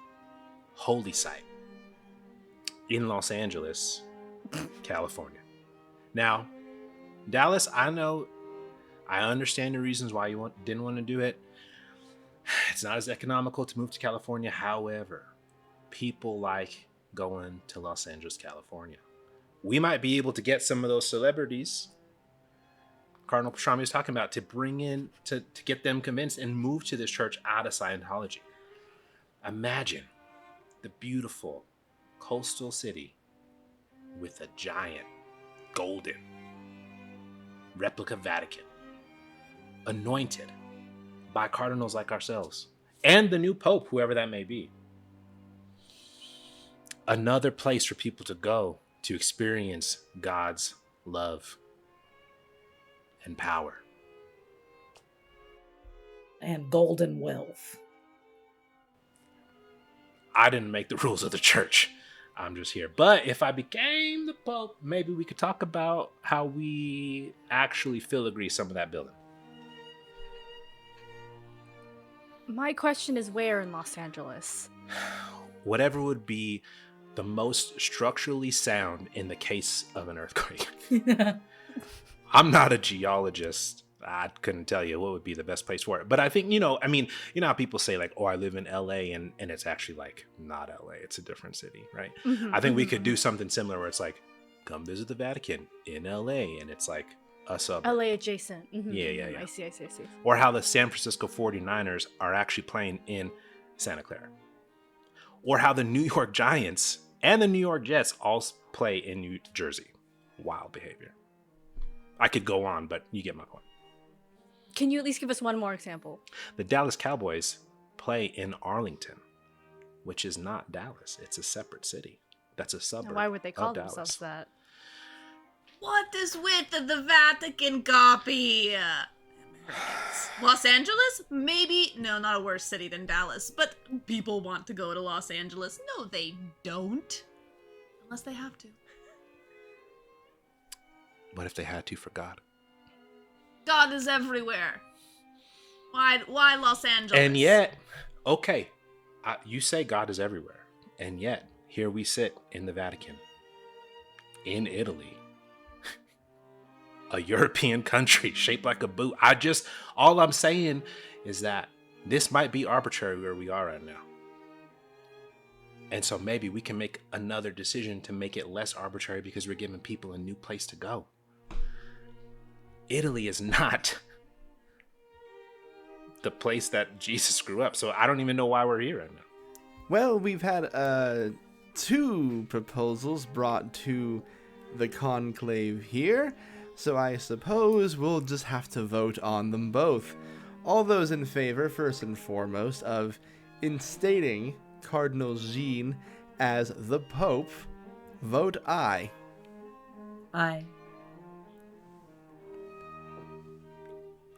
holy site in Los Angeles, California. Now, Dallas, I understand the reasons why you didn't want to do it. It's not as economical to move to California. However, people like going to Los Angeles, California. We might be able to get some of those celebrities Cardinal Pastrami was talking about to bring in, to get them convinced and move to this church out of Scientology. Imagine the beautiful coastal city with a giant golden replica Vatican, anointed by cardinals like ourselves and the new pope, whoever that may be. Another place for people to go to experience God's love and power. And golden wealth. I didn't make the rules of the church. I'm just here. But if I became the pope, maybe we could talk about how we actually filigree some of that building. My question is, where in Los Angeles? Whatever would be the most structurally sound in the case of an earthquake. I'm not a geologist. I couldn't tell you what would be the best place for it. But I think, you know how people say like, oh, I live in LA and it's actually like not LA. It's a different city, right? Mm-hmm, I think we could do something similar where it's like, come visit the Vatican in LA. And it's like a suburb. LA adjacent. Mm-hmm, Yeah. I see. Or how the San Francisco 49ers are actually playing in Santa Clara. Or how the New York Giants and the New York Jets all play in New Jersey. Wild behavior. I could go on, but you get my point. Can you at least give us one more example? The Dallas Cowboys play in Arlington, which is not Dallas. It's a separate city. That's a suburb. Why would they call of Dallas. themselves that? What is with the Vatican copy? Los Angeles? Maybe. No, not a worse city than Dallas. But people want to go to Los Angeles. No, they don't. Unless they have to. What if they had to for God? God is everywhere. Why Los Angeles? And yet, okay, you say God is everywhere. And yet, here we sit in the Vatican, in Italy, a European country shaped like a boot. All I'm saying is that this might be arbitrary where we are right now. And so maybe we can make another decision to make it less arbitrary because we're giving people a new place to go. Italy is not the place that Jesus grew up. So I don't even know why we're here right now. Well, we've had 2 proposals brought to the conclave here, so I suppose we'll just have to vote on them both. All those in favor, first and foremost, of instating Cardinal Jean as the Pope, vote aye. Aye.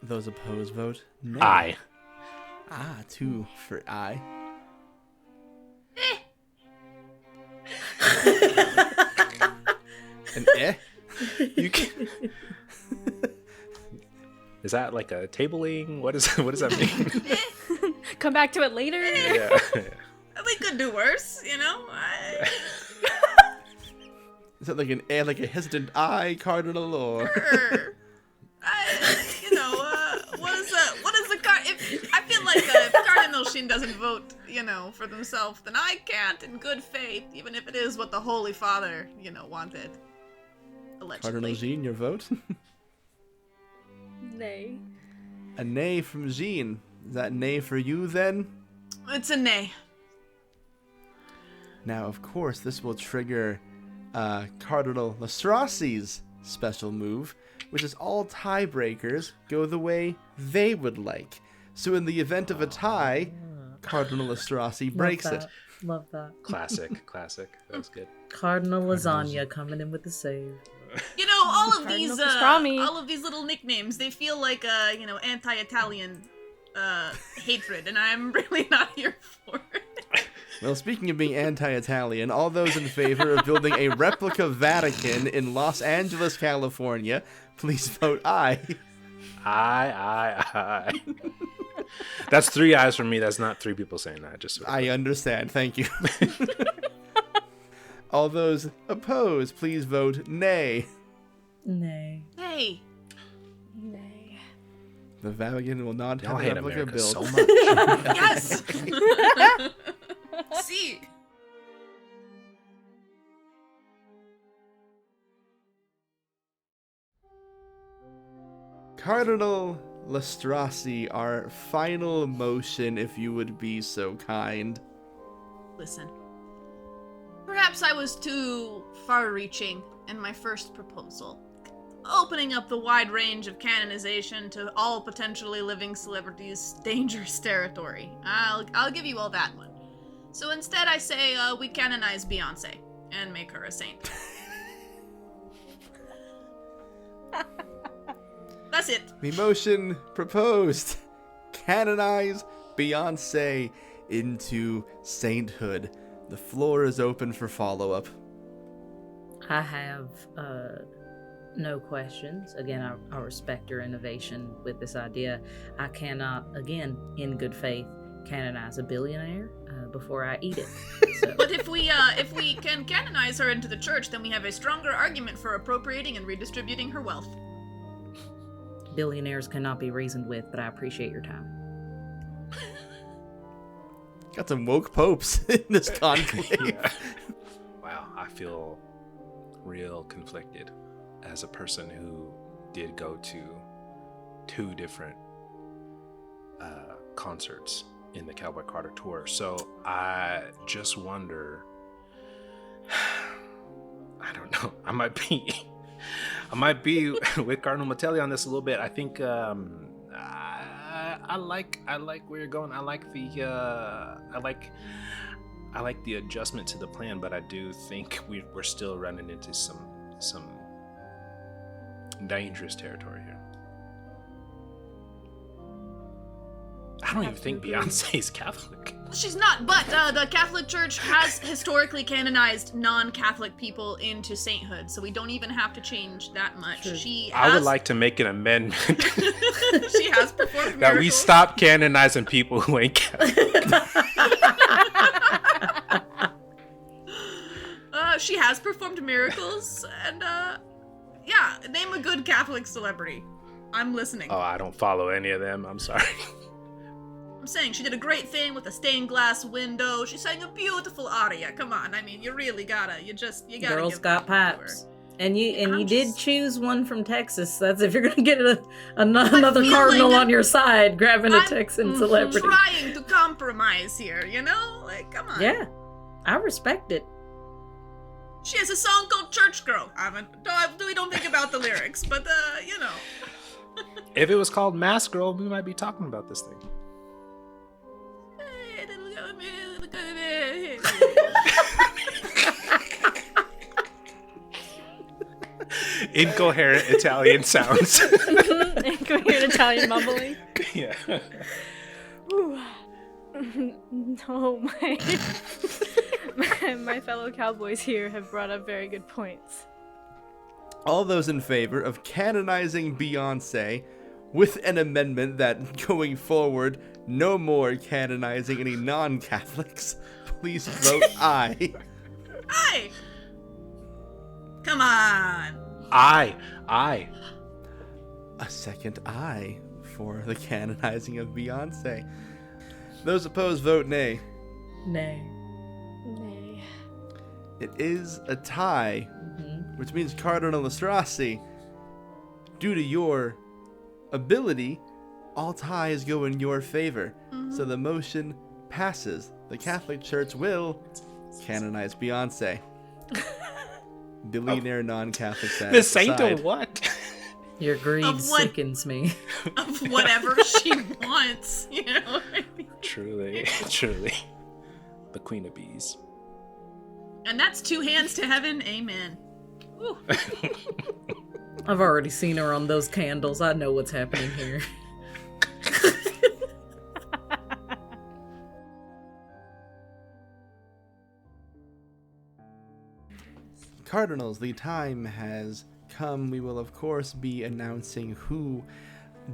Those opposed, vote nay. Aye. 2 for aye. An eh? You can... Is that like a tabling? What does that mean? Come back to it later? Yeah. We could do worse, you know? Is that like an eh, like a hesitant aye, Cardinal, or? What is the card? I feel like if Cardinal Sheen doesn't vote, for themselves, then I can't, in good faith, even if it is what the Holy Father, wanted. Allegedly. Cardinal Jean, your vote? Nay. A nay from Jean. Is that nay for you then? It's a nay. Now, of course, this will trigger Cardinal Lastrassi's special move, which is all tiebreakers go the way they would like. So in the event of a tie, Cardinal Lastrassi breaks it. Love that. Classic. That was good. Cardinal Lasagna coming in with the save. all of Cardinal these, pastrami. all of these little nicknames, they feel like, anti-Italian, hatred, and I'm really not here for it. Well, speaking of being anti-Italian, all those in favor of building a replica Vatican in Los Angeles, California, please vote aye. Aye. That's 3 ayes from me. That's not 3 people saying that. Just I understand. Thank you. All those opposed, please vote nay. Nay. Hey, Nay. The Vatican will not y'all have a hate replica America built. so much. yes! See? Cardinal Lestrassi, our final motion, if you would be so kind. Listen. Perhaps I was too far-reaching in my first proposal, opening up the wide range of canonization to all potentially living celebrities, dangerous territory. I'll give you all that one. So instead I say we canonize Beyonce and make her a saint. That's it. The motion proposed. Canonize Beyonce into sainthood. The floor is open for follow-up. I have no questions. Again, I respect your innovation with this idea. I cannot, again, in good faith, canonize a billionaire before I eat it. So. But if we can canonize her into the church, then we have a stronger argument for appropriating and redistributing her wealth. Billionaires cannot be reasoned with, but I appreciate your time. Got some woke popes in this conclave. Yeah. Wow, I feel real conflicted as a person who did go to 2 different concerts in the Cowboy Carter tour. So I just wonder, I don't know, I might be with Cardinal Metelli on this a little bit. I think I like where you're going. I like the adjustment to the plan, but I do think we're still running into some dangerous territory here. I don't even think Beyonce's Catholic. She's not, but the Catholic Church has historically canonized non-Catholic people into sainthood, so we don't even have to change that much. Sure. I would like to make an amendment She has performed miracles. that we stop canonizing people who ain't Catholic. She has performed miracles, and yeah, name a good Catholic celebrity. I'm listening. Oh, I don't follow any of them. I'm sorry. I'm saying she did a great thing with a stained glass window. She sang a beautiful aria. Come on, I mean, you gotta Girls give got that to her. pipes. And you I'm did just- choose one from Texas. That's if you're gonna get another feel cardinal like on your side, grabbing a I'm Texan celebrity. trying to compromise here, you know? Like, come on. Yeah, I respect it. She has a song called Church Girl. We don't think about the lyrics, but, you know. If it was called Mass Girl, we might be talking about this thing. Incoherent Italian sounds. Incoherent Italian mumbling. Yeah. Ooh. No, my fellow cowboys here have brought up very good points. All those in favor of canonizing Beyonce with an amendment that going forward, no more canonizing any non-Catholics, please vote aye. Aye! Come on! Aye. A second aye for the canonizing of Beyonce. Those opposed vote nay. Nay. Nay. It is a tie, which means Cardinal Lestrassi, due to your ability, all ties go in your favor. So the motion passes. The Catholic Church will canonize Beyonce. Billionaire non-Catholic status The saint aside. of what? Your greed Of what? sickens me. Of whatever she wants, you know? Truly. The Queen of Bees. And that's 2 hands to heaven, amen. Woo. I've already seen her on those candles. I know what's happening here. Cardinals, the time has come. We will, of course, be announcing who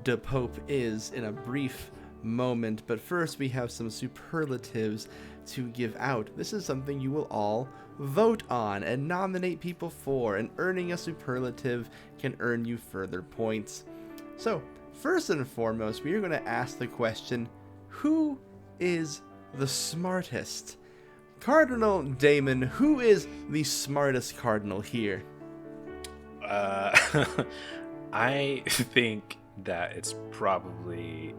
the Pope is in a brief moment, but first we have some superlatives to give out. This is something you will all vote on and nominate people for, and earning a superlative can earn you further points. So, first and foremost, we are going to ask the question, who is the smartest? Cardinal Damon, who is the smartest cardinal here? I think that it's probably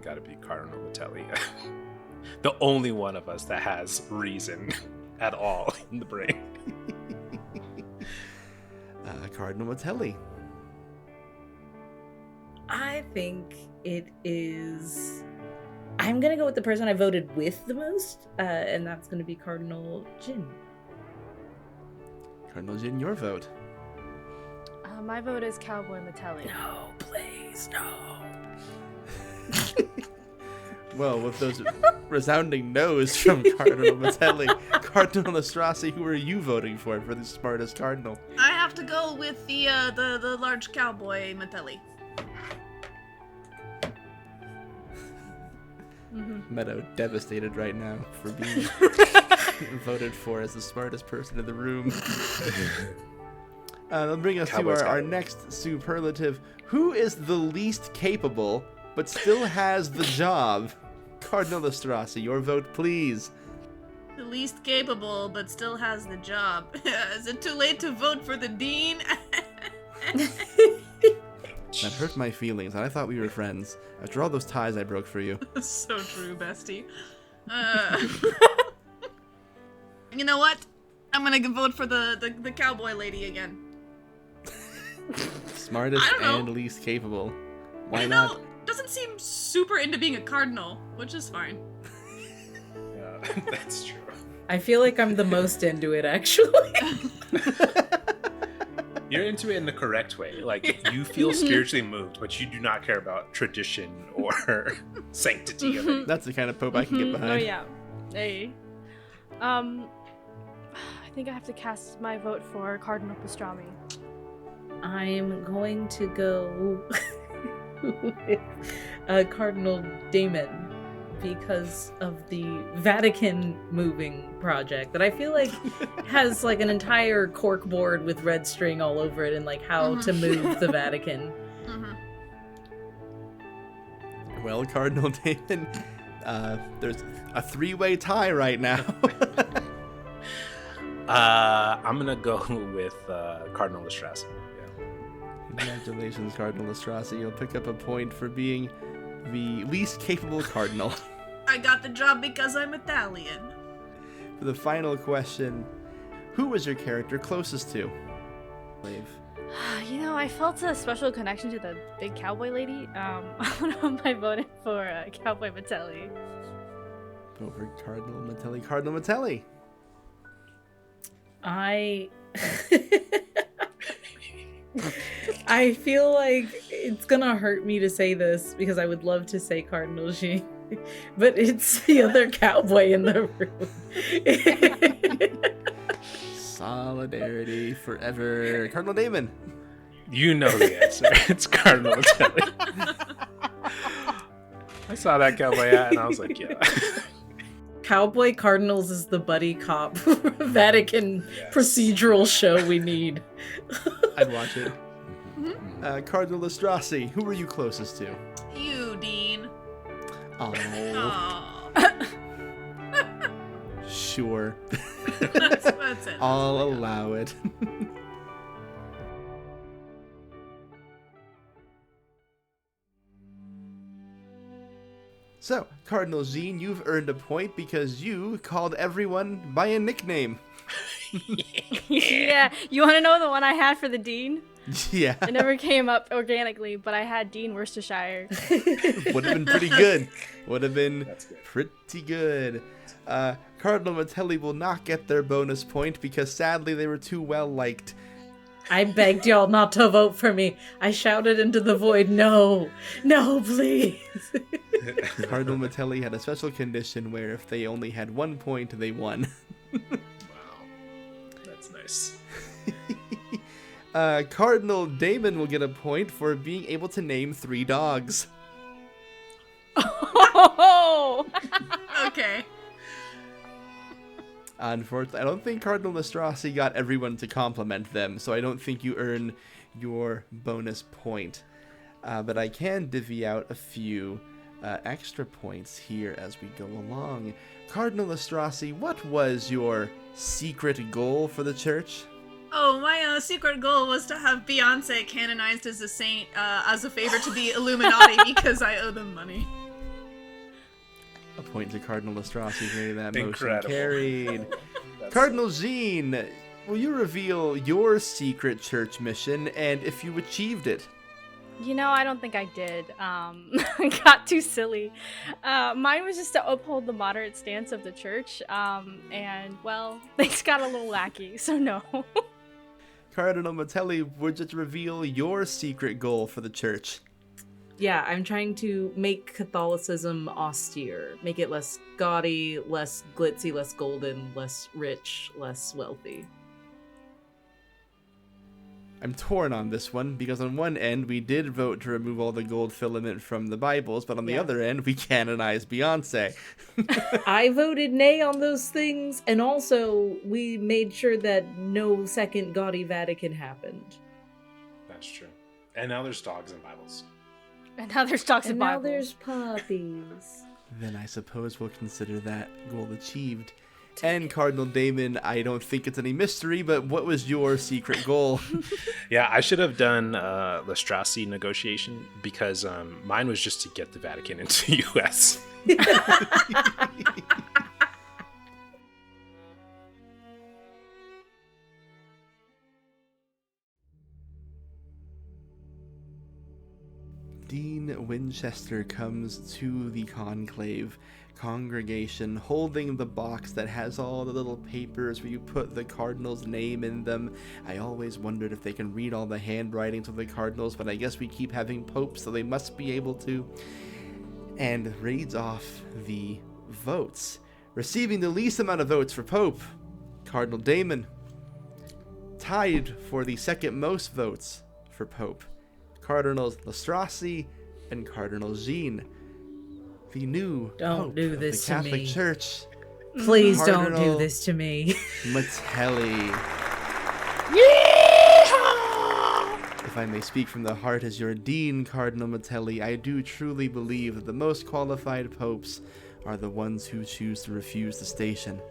got to be Cardinal Metelli. The only one of us that has reason at all in the brain. Cardinal Metelli. I think it is... I'm going to go with the person I voted with the most, and that's going to be Cardinal Jin. Cardinal Jin, your vote. My vote is Cowboy Metelli. No, please, no. Well, with those resounding no's from Cardinal Metelli, Cardinal Lestrassi, who are you voting for the smartest cardinal? I have to go with the large cowboy Metelli. Meadow devastated right now for being voted for as the smartest person in the room. That'll bring us to our next superlative. Who is the least capable but still has the job? Cardinal Lestrassi, your vote, please. The least capable, but still has the job. Is it too late to vote for the dean? That hurt my feelings, and I thought we were friends. After all those ties I broke for you. So true, bestie. You know what? I'm gonna vote for the cowboy lady again. Smartest I don't know. and least capable. Why you not? know, doesn't seem super into being a cardinal, which is fine. Yeah, that's true. I feel like I'm the most into it, actually. You're into it in the correct way. Like, you feel spiritually moved, but you do not care about tradition or sanctity of it. That's the kind of Pope I can get behind. Oh yeah. Hey. I think I have to cast my vote for Cardinal Pastrami. I'm going to go with Cardinal Damon because of the Vatican moving project that I feel like has like an entire cork board with red string all over it and like how to move the Vatican. Well, Cardinal Damon, there's a three-way tie right now. I'm gonna go with Cardinal Lestrassi. Yeah. Congratulations, Cardinal Lestrassi. You'll pick up a point for being the least capable cardinal. I got the job because I'm Italian. For the final question, who was your character closest to? Conclave. You know, I felt a special connection to the big cowboy lady. I voted for Cowboy Metelli. Over Cardinal Metelli. Cardinal Metelli. I feel like it's gonna hurt me to say this because I would love to say Cardinal Jean, but it's the other cowboy in the room. Solidarity forever. Cardinal Damon. You know the answer. It's Cardinal Metelli. I saw that cowboy hat and I was like, yeah. Cowboy Cardinals is the buddy cop Vatican procedural show we need. I'd watch it. Cardinal Lestrassi, who were you closest to? You, Dean. Oh, Aww. sure. That's it. I'll allow it. So, Cardinal Jean, you've earned a point because you called everyone by a nickname. Yeah, you want to know the one I had for the dean? Yeah. It never came up organically, but I had Dean Worcestershire. Would have been pretty good. Would have been pretty good. Cardinal Metelli will not get their bonus point because sadly they were too well liked. I begged y'all not to vote for me. I shouted into the void, no, please. Cardinal Metelli had a special condition where if they only had 1 point, they won. Wow. That's nice. Cardinal Damon will get a point for being able to name 3 dogs. Oh! Okay. Unfortunately, I don't think Cardinal Lestrassi got everyone to compliment them, so I don't think you earn your bonus point. But I can divvy out a few extra points here as we go along. Cardinal Lestrassi, what was your secret goal for the church? Oh, my secret goal was to have Beyonce canonized as a saint as a favor to the Illuminati because I owe them money. A point to Cardinal Lestrassi for that motion Incredible. carried. Cardinal Jean, will you reveal your secret church mission and if you achieved it? You know, I don't think I did. I got too silly. Mine was just to uphold the moderate stance of the church, and, well, things got a little wacky, so no. Cardinal Metelli, would you reveal your secret goal for the church? Yeah, I'm trying to make Catholicism austere. Make it less gaudy, less glitzy, less golden, less rich, less wealthy. I'm torn on this one because on one end we did vote to remove all the gold filament from the Bibles, but on the other end we canonized Beyonce. I voted nay on those things, and also we made sure that no second gaudy Vatican happened. That's true. And now there's dogs and Bibles. And now there's dogs And and now Bibles. there's puppies. Then I suppose we'll consider that goal achieved. And Cardinal Damon, I don't think it's any mystery, but what was your secret goal? Yeah, I should have done Lestrassi negotiation because mine was just to get the Vatican into the U.S. Dean Winchester comes to the conclave congregation holding the box that has all the little papers where you put the cardinal's name in them. I always wondered if they can read all the handwritings of the cardinals, but I guess we keep having popes, so they must be able to. And reads off the votes. Receiving the least amount of votes for Pope, Cardinal Damon. Tied for the second most votes for Pope, Cardinals Lestrassi and Cardinal Jean. The new Don't Pope do of this the to Catholic me. Church, Please don't Cardinal do this to me. Metelli. If I may speak from the heart as your dean, Cardinal Metelli, I do truly believe that the most qualified popes are the ones who choose to refuse the station.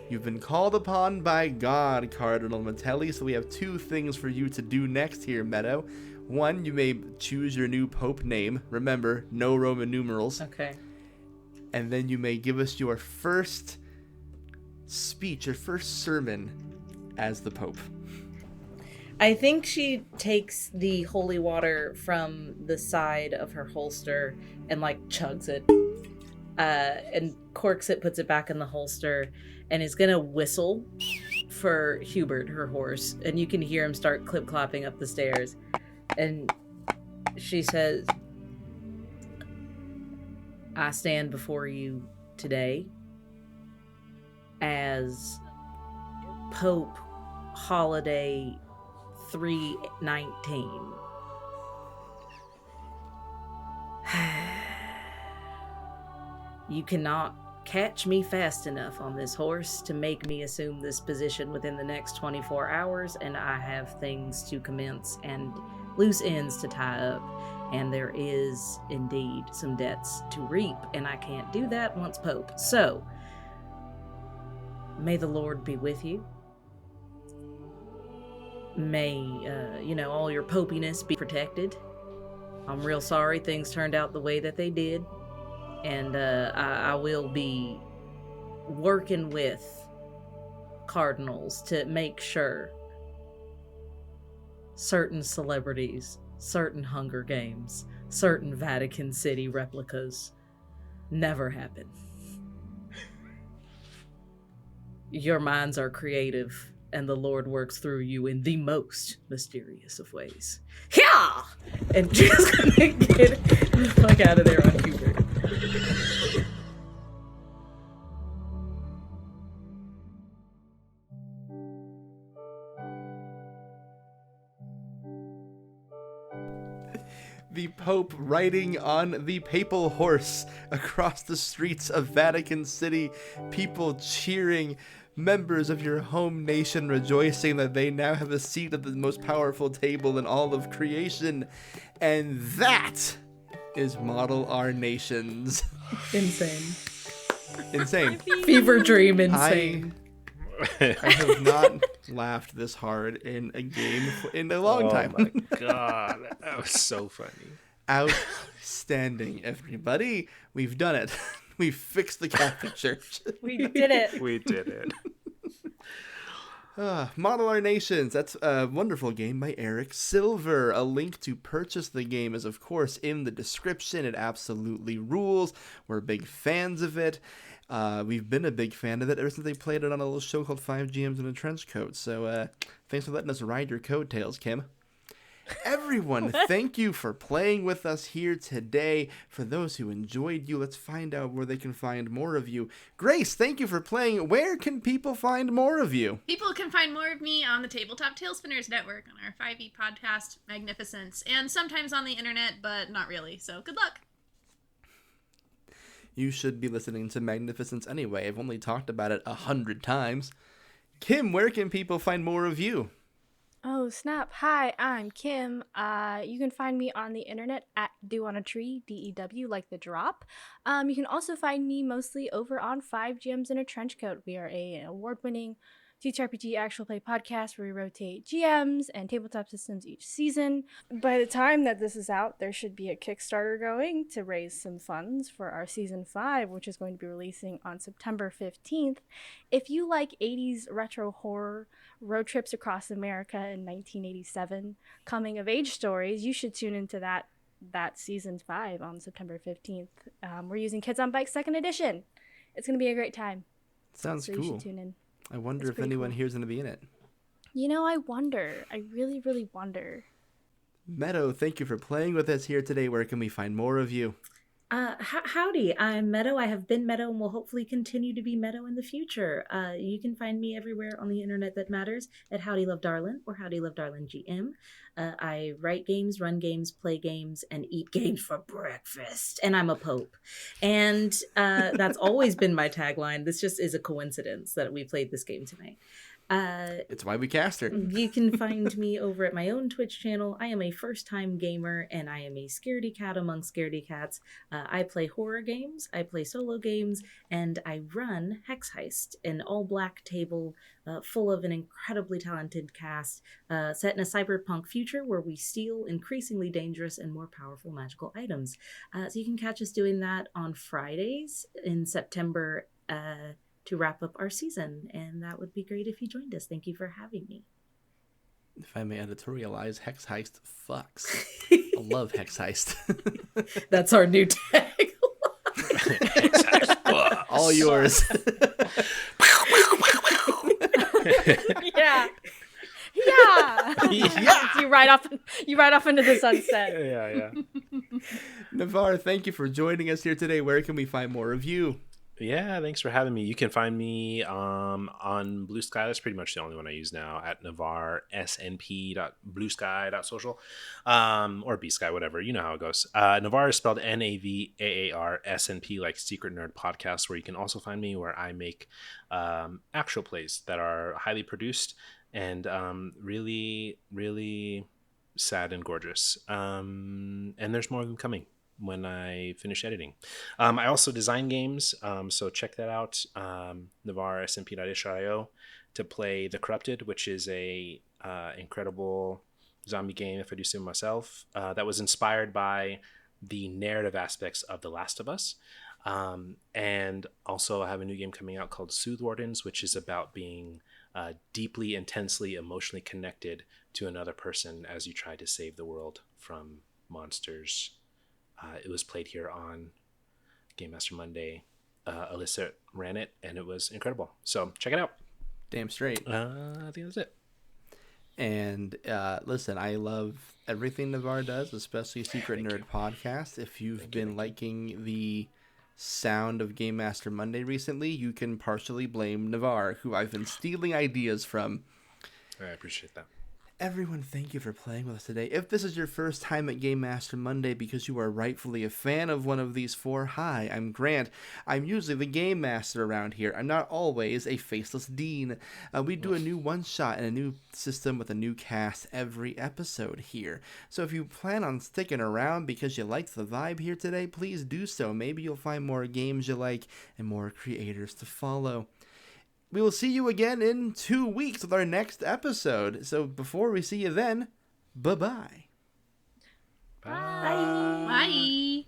You've been called upon by God, Cardinal Metelli, so we have 2 things for you to do next here, Meadow. 1, you may choose your new pope name. Remember, no Roman numerals. Okay. And then you may give us your first speech, your first sermon as the Pope. I think she takes the holy water from the side of her holster and chugs it, and corks it, puts it back in the holster, and is gonna whistle for Hubert, her horse, and you can hear him start clip-clopping up the stairs. And she says, I stand before you today as Pope Holiday 319. You cannot catch me fast enough on this horse to make me assume this position within the next 24 hours, and I have things to commence and loose ends to tie up, and there is indeed some debts to reap, and I can't do that once Pope. So, may the Lord be with you. May, all your popiness be protected. I'm real sorry things turned out the way that they did, and I will be working with cardinals to make sure certain celebrities, certain Hunger Games, certain Vatican City replicas never happen. Your minds are creative, and the Lord works through you in the most mysterious of ways. Yeah! And just gonna get the fuck out of there on Hubert. The Pope riding on the papal horse across the streets of Vatican City, people cheering, members of your home nation rejoicing that they now have a seat at the most powerful table in all of creation. And that is Model Our Nations. Insane. Insane. Fever dream insane. I have not laughed this hard in a game in a long time. Oh my god, that was so funny. Outstanding, everybody. We've done it. We've fixed the Catholic Church. We did it. We did it. Model Our Nations. That's a wonderful game by Eric Silver. A link to purchase the game is, of course, in the description. It absolutely rules. We're big fans of it. We've been a big fan of it ever since they played it on a little show called 5 GMs in a Trench Coat. So thanks for letting us ride your coattails, Kim. Everyone, thank you for playing with us here today. For those who enjoyed you, let's find out where they can find more of you. Grace, thank you for playing. Where can people find more of you? People can find more of me on the Tabletop Tailspinners Network on our 5e podcast, Magnificence, and sometimes on the internet, but not really, so good luck. You should be listening to Magnificence anyway. I've only talked about it 100 times. Kim, where can people find more of you? Oh, snap. Hi, I'm Kim. You can find me on the internet at Dew on a Tree, DEW, like the drop. You can also find me mostly over on 5 GMs in a Trench Coat. We are an award-winning TTRPG actual play podcast where we rotate GMs and tabletop systems each season. By the time that this is out, there should be a Kickstarter going to raise some funds for our season 5, which is going to be releasing on September 15th. If you like 80s retro horror, road trips across America in 1987, coming of age stories, you should tune into that season 5 on September 15th. We're using Kids on Bikes 2nd edition. It's going to be a great time. Sounds so cool. You should tune in. I wonder It's if pretty anyone cool. here's going to be in it. You know, I wonder. I really, really wonder. Meadow, thank you for playing with us here today. Where can we find more of you? Howdy, I'm Meadow. I have been Meadow and will hopefully continue to be Meadow in the future. You can find me everywhere on the internet that matters at Howdy Love Darlin or Howdy Love Darlin GM. I write games, run games, play games, and eat games for breakfast. And I'm a pope. And that's always been my tagline. This just is a coincidence that we played this game tonight. It's why we cast her. You can find me over at my own Twitch channel. I am a first-time gamer, and I am a scaredy cat among scaredy cats. I play horror games, I play solo games, and I run Hex Heist, an all-black table full of an incredibly talented cast set in a cyberpunk future where we steal increasingly dangerous and more powerful magical items. So you can catch us doing that on Fridays in September to wrap up our season, and that would be great if you joined us. Thank you for having me. If I may editorialize, Hex Heist fucks. I love Hex Heist. That's our new tag. Hex Heist fucks. All yours. Yeah. Yeah. Yeah. You ride off into the sunset. Yeah. Navarre, thank you for joining us here today. Where can we find more of you? Yeah, thanks for having me. You can find me on Blue Sky. That's pretty much the only one I use now, at navarresnp.bluesky.social, or B-Sky, whatever. You know how it goes. Navarre is spelled NAVAARSNP, like Secret Nerd Podcast, where you can also find me, where I make actual plays that are highly produced and really, really sad and gorgeous. And there's more of them coming when I finish editing. I also design games, so check that out, navarresnp.ish.io, to play The Corrupted, which is a incredible zombie game, if I do say myself, that was inspired by the narrative aspects of The Last of Us. And also I have a new game coming out called Sooth Wardens, which is about being deeply, intensely, emotionally connected to another person as you try to save the world from monsters. It was played here on Game Master Monday. Alyssa ran it, and it was incredible. So check it out. Damn straight. I think that's it. And listen, I love everything Navarre does, especially Secret Nerd Podcast. If you've been liking the sound of Game Master Monday recently, you can partially blame Navarre, who I've been stealing ideas from. I appreciate that. Everyone, thank you for playing with us today. If this is your first time at Game Master Monday because you are rightfully a fan of one of these four, hi, I'm Grant. I'm usually the Game Master around here. I'm not always a faceless dean. We do a new one-shot and a new system with a new cast every episode here. So if you plan on sticking around because you liked the vibe here today, please do so. Maybe you'll find more games you like and more creators to follow. We will see you again in 2 weeks with our next episode. So before we see you then, bye-bye. Bye.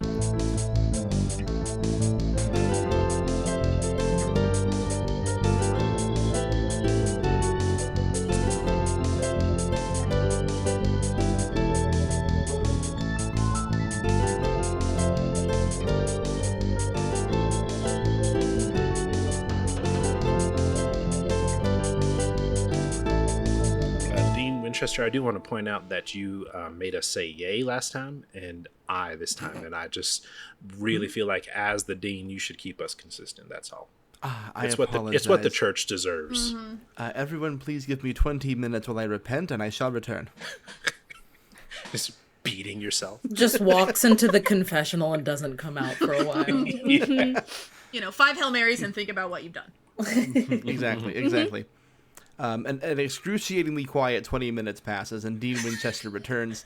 Winchester, I do want to point out that you made us say yay last time and I this time, and I just really feel like as the dean you should keep us consistent. That's all. I it's apologize. what the church deserves. Mm-hmm. Everyone please give me 20 minutes while I repent and I shall return. Just beating yourself. Just walks into the confessional and doesn't come out for a while. Yeah. 5 Hail Marys and think about what you've done. Exactly. An excruciatingly quiet 20 minutes passes and Dean Winchester returns.